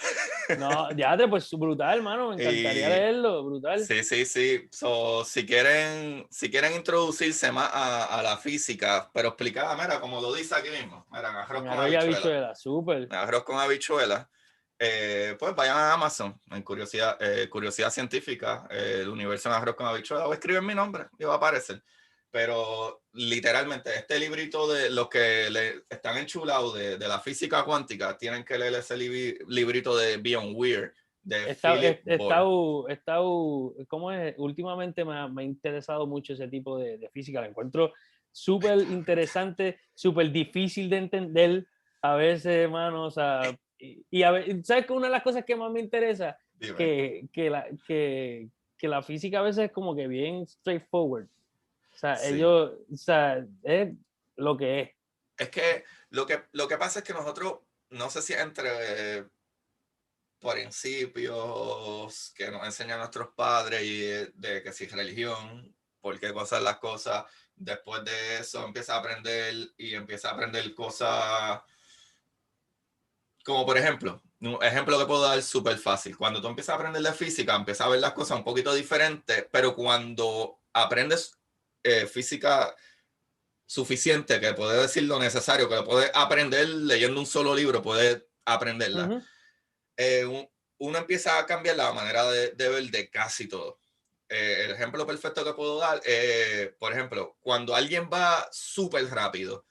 No, ya pues brutal, hermano, me encantaría leerlo, brutal. Sí. Si quieren introducirse más a la física, pero explicada, mira, como lo dice aquí mismo, mira, arroz con habichuela. Súper. Arroz con habichuela. Pues vayan a Amazon en curiosidad científica, el universo en arroz con habichuela, o escriben mi nombre y va a aparecer. Pero literalmente este librito de los que están enchulados de la física cuántica tienen que leer ese librito de Beyond Weird de Philip Ball. ¿Cómo es? Últimamente me ha interesado mucho ese tipo de física, la encuentro súper interesante, súper difícil de entender a veces, hermano, o sea, y a ver, ¿sabes qué? Una de las cosas que más me interesa, que la física a veces es como que bien straightforward. O sea, Sí. o sea, es lo que es. Es que lo que pasa es que nosotros, no sé si entre principios que nos enseñan nuestros padres y de que si religión, por qué cosas las cosas, después de eso empieza a aprender cosas como por ejemplo, un ejemplo que puedo dar súper fácil. Cuando tú empiezas a aprender de física, empiezas a ver las cosas un poquito diferentes, pero cuando aprendes física suficiente, que puedes decir lo necesario, que lo puedes aprender leyendo un solo libro, puedes aprenderla. Uno empieza a cambiar la manera de ver de casi todo. El ejemplo perfecto que puedo dar, por ejemplo, cuando alguien va súper rápido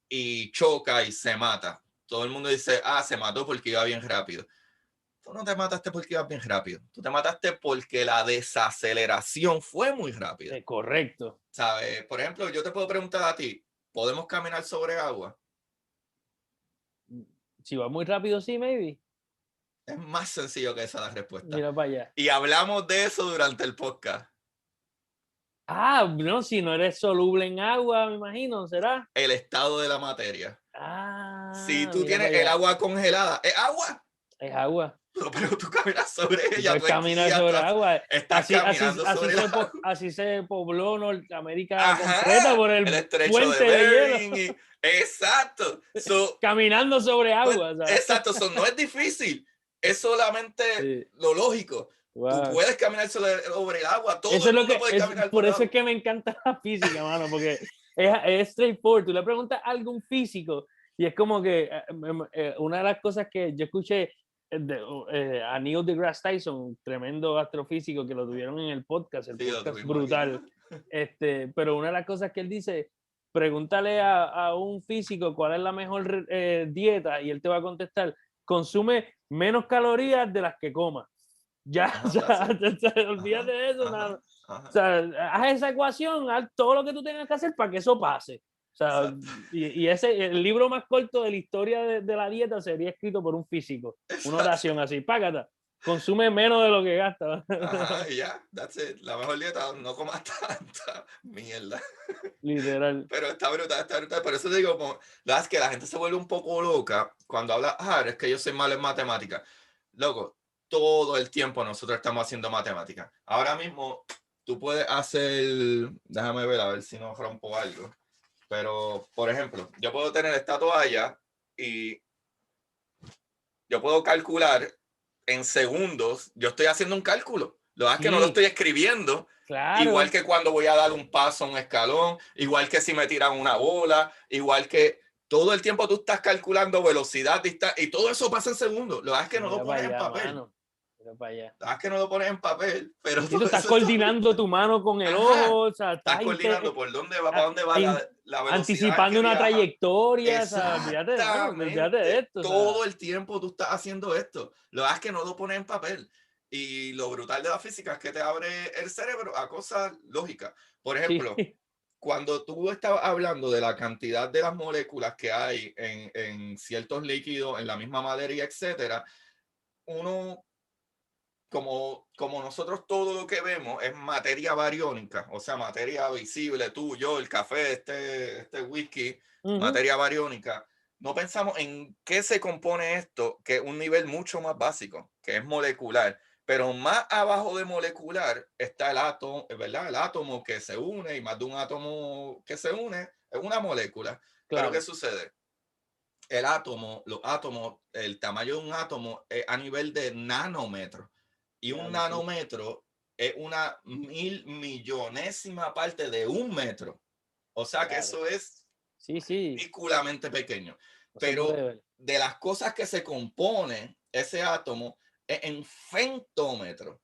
y choca y se mata, todo el mundo dice, se mató porque iba bien rápido. Tú no te mataste porque ibas bien rápido. Tú te mataste porque la desaceleración fue muy rápida. Correcto. ¿Sabes? Por ejemplo, yo te puedo preguntar a ti, ¿podemos caminar sobre agua? Si va muy rápido, sí, maybe. Es más sencillo que esa la respuesta. Mira para allá. Y hablamos de eso durante el podcast. No, si no eres soluble en agua, me imagino, ¿será? El estado de la materia. Si tú tienes el agua congelada, ¿es agua? Es agua. No, pero tú caminas sobre ella. Puedes caminar sobre agua. Estás caminando sobre agua. Así se pobló Norteamérica completa por el puente de hielo. Exacto. Caminando sobre agua. Pues, exacto. No es difícil. Es solamente lo lógico. Wow. Tú puedes caminar sobre el agua. Todo el mundo puede caminar por eso es que me encanta la física, mano, porque es straightforward. Tú le preguntas a algún físico y es como que una de las cosas que yo escuché a Neil deGrasse Tyson, un tremendo astrofísico que lo tuvieron en el podcast brutal. Pero una de las cosas que él dice, pregúntale a un físico cuál es la mejor dieta y él te va a contestar, consume menos calorías de las que coma. Ya, olvídate de eso. O sea, haz esa ecuación, haz todo lo que tú tengas que hacer para que eso pase. O sea, y el libro más corto de la historia de la dieta sería escrito por un físico. Una oración así, págata. Consume menos de lo que gasta. Ya, that's it. La mejor dieta, no comas tanta mierda. Literal. Pero está brutal. Por eso digo, la verdad es que la gente se vuelve un poco loca cuando habla, es que yo soy malo en matemáticas. Loco, todo el tiempo nosotros estamos haciendo matemáticas. Ahora mismo, tú puedes hacer, déjame ver a ver si no rompo algo. Pero, por ejemplo, yo puedo tener esta toalla y yo puedo calcular en segundos. Yo estoy haciendo un cálculo. Lo que es que no lo estoy escribiendo. Claro. Igual que cuando voy a dar un paso, un escalón. Igual que si me tiran una bola. Igual que todo el tiempo tú estás calculando velocidad, distancia. Y todo eso pasa en segundos. Lo que es que no lo pones en papel. Mano. Para allá. Es que no lo pones en papel, pero tú estás coordinando tu mano con el ojo, o sea, estás coordinando por dónde va, para dónde va la velocidad. Anticipando una trayectoria, o sea, olvídate de esto. Todo el tiempo tú estás haciendo esto. Lo que es que no lo pones en papel. Y lo brutal de la física es que te abre el cerebro a cosas lógicas. Por Sí, ejemplo, cuando tú estabas hablando de la cantidad de las moléculas que hay en ciertos líquidos, en la misma materia, etcétera, uno, como nosotros todo lo que vemos es materia bariónica, o sea, materia visible, tú, yo, el café, este whisky, ujú, materia bariónica, no pensamos en qué se compone esto, que es un nivel mucho más básico, que es molecular. Pero más abajo de molecular está el átomo, ¿verdad? El átomo que se une y más de un átomo que se une es una molécula. Pero ¿qué claro. sucede? El átomo, los átomos, el tamaño de un átomo es a nivel de nanómetro. Y un Claro, sí. nanómetro es una 1.000.000.000ésima parte de un metro. O sea que Claro. eso es Sí, sí. ridículamente pequeño. No se puede Pero ver. de las cosas que se compone ese átomo es en femtómetro,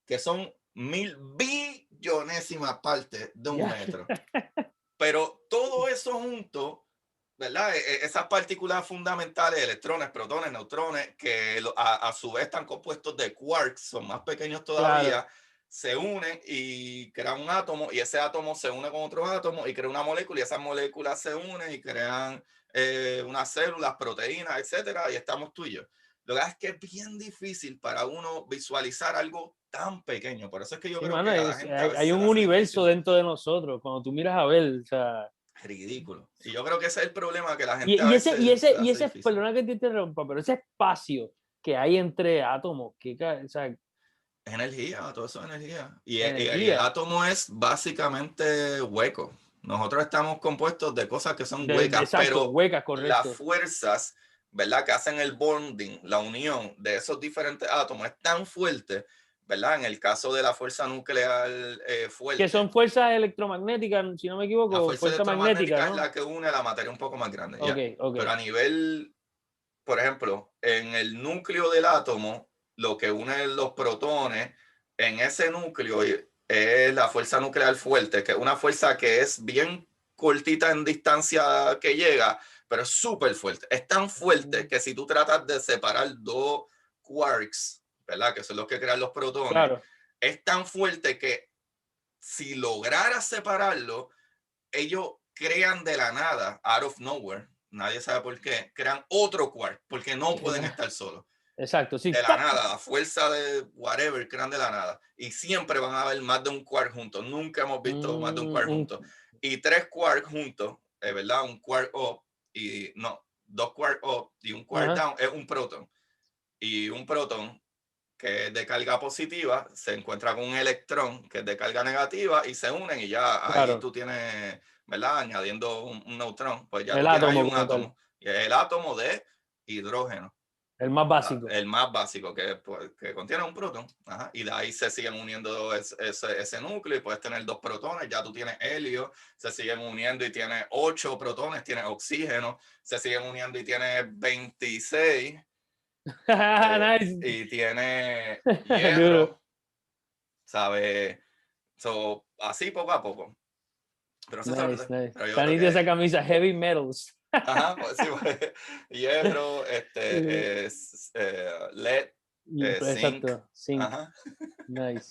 que son 1.000.000.000ésima parte de un Ya. metro. Pero todo eso junto, ¿verdad? Esas partículas fundamentales, electrones, protones, neutrones, que a su vez están compuestos de quarks, son más pequeños Claro. todavía, se unen y crean un átomo, y ese átomo se une con otros átomos y crea una molécula, y esas moléculas se unen y crean unas células, proteínas, etcétera, y estamos tú y yo. Lo que es que es bien difícil para uno visualizar algo tan pequeño. Por eso es que yo Sí, creo mano, que a la gente a veces hay se un le hace universo difícil. dentro de nosotros. Cuando tú miras a ver, o sea. Ridículo. Y yo creo que ese es el problema, que la gente a veces se le Y hace ese, difícil. perdona que te interrumpa, pero ese espacio que hay entre átomos, o sea, Es energía, todo eso es energía. Y el energía, átomo es básicamente hueco. Nosotros estamos compuestos de cosas que son huecas, exacto, pero huecas, las correcto. fuerzas, ¿verdad? Que hacen el bonding, la unión de esos diferentes átomos es tan fuerte, ¿verdad? En el caso de la fuerza nuclear Que fuerte, son fuerzas electromagnéticas, si no me la equivoco, fuerza fuerza magnética, electromagnética es ¿no? la que une la materia un poco más grande, Ok, ya. ok. Pero a nivel, por ejemplo, en el núcleo del átomo, lo que une los protones, en ese núcleo es la fuerza nuclear fuerte, que es una fuerza que es bien cortita en distancia que llega, pero es súper fuerte. Es tan fuerte que si tú tratas de separar dos quarks, ¿verdad? Que son los que crean los protones, Claro. es tan fuerte que si lograras separarlo, ellos crean de la nada, out of nowhere, nadie sabe por qué, crean otro quark, porque no pueden estar solos. Exacto, sí. De la ¡Pap! nada, la fuerza de whatever, crean de la nada. Y siempre van a haber más de un quark juntos. Nunca hemos visto más de un quark juntos. Y tres quarks juntos, es verdad, un quark up y no, dos quark up y un quark Ajá, down es un proton. Y un proton que es de carga positiva se encuentra con un electrón que es de carga negativa y se unen y ya ahí claro. tú tienes, ¿verdad? Añadiendo un neutrón, pues ya El tú tienes ahí átomo un como tal, átomo. Y es el átomo de hidrógeno, el más básico. el más básico que, pues, que contiene un protón. Ajá, y de ahí se siguen uniendo ese núcleo y puedes tener dos protones, ya tú tienes helio, se siguen uniendo y tienes 8 protones, tienes oxígeno, se siguen uniendo y tienes 26 Nice. y tiene Duro. hierro, ¿sabes? So, así poco a poco. Pero eso está Nice, brutal. nice. Pero yo Está creo nítida esa que, camisa, Heavy Metals. ajá, pues sí, pues, hierro, LED, zinc, Exacto, Sync. ajá. Nice.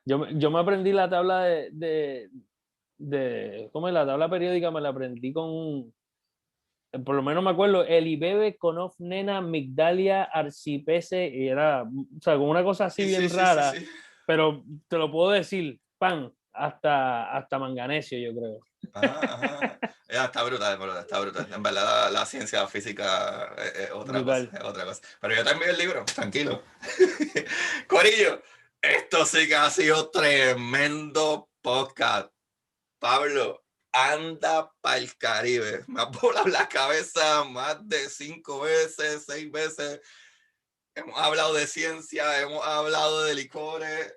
Yo me aprendí la tabla ¿cómo es? La tabla periódica me la aprendí con, por lo menos me acuerdo, Elibebe, Konof, Nena, Migdalia, Arcipese, y era, o sea, como una cosa así Sí, sí, bien sí, sí, rara, sí. pero te lo puedo decir, pan, hasta manganesio, yo creo. Ajá, ajá. Ya, está brutal, bro, está brutal. En verdad, la ciencia física es otra cosa, Brutal. es otra cosa. Pero yo te envío el libro, tranquilo. Corillo, esto sí que ha sido tremendo podcast. Pablo, anda para el Caribe. Me ha volado la cabeza más de 5 veces, 6 veces. Hemos hablado de ciencia, hemos hablado de licores,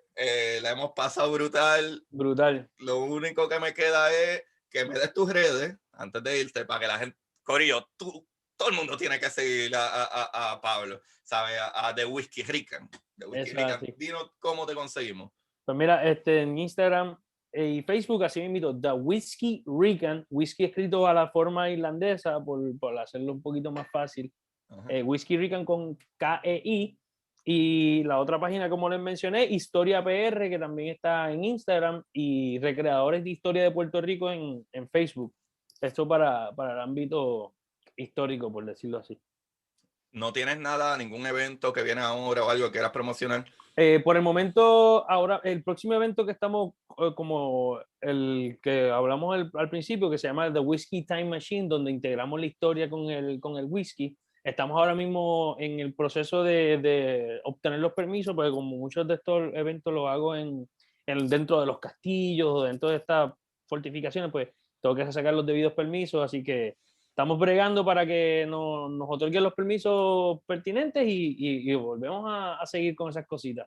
la hemos pasado brutal. Brutal. Lo único que me queda es que me des tus redes antes de irte para que la gente, Corillo, todo el mundo tiene que seguir a Pablo, ¿sabes? A The Whiskey Rican. The Whiskey Eso es Rican, así. dinos cómo te conseguimos. Pues mira, en Instagram y Facebook, así me invito, The Whiskey Rican, whisky escrito a la forma irlandesa, por hacerlo un poquito más fácil. Ajá. Whiskey Rican con KEI. Y la otra página, como les mencioné, Historia PR, que también está en Instagram, y Recreadores de Historia de Puerto Rico en Facebook. Esto para el ámbito histórico, por decirlo así. ¿No tienes nada, ningún evento que viene ahora o algo que quieras promocionar? Por el momento, ahora, el próximo evento que estamos, como el que hablamos al principio, que se llama The Whiskey Time Machine, donde integramos la historia con el whisky. Estamos ahora mismo en el proceso de obtener los permisos, porque como muchos de estos eventos los hago dentro de los castillos o dentro de estas fortificaciones, pues tengo que sacar los debidos permisos, así que estamos bregando para que nos otorguen los permisos pertinentes y volvemos a seguir con esas cositas.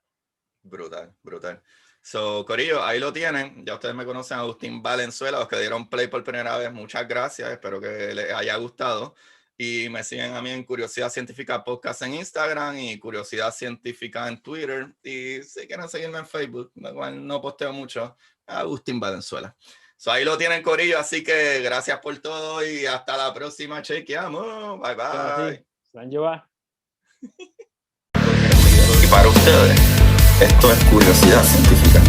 Brutal, brutal. So, Corillo, ahí lo tienen. Ya ustedes me conocen, Agustín Valenzuela, los que dieron play por primera vez. Muchas gracias. Espero que les haya gustado. Y me siguen a mí en Curiosidad Científica Podcast en Instagram y Curiosidad Científica en Twitter. Y si quieren seguirme en Facebook, igual no posteo mucho, Agustín Valenzuela. So, ahí lo tienen, Corillo. Así que gracias por todo y hasta la próxima. Chequeamos. Bye, bye. Y para ustedes, esto es Curiosidad Científica.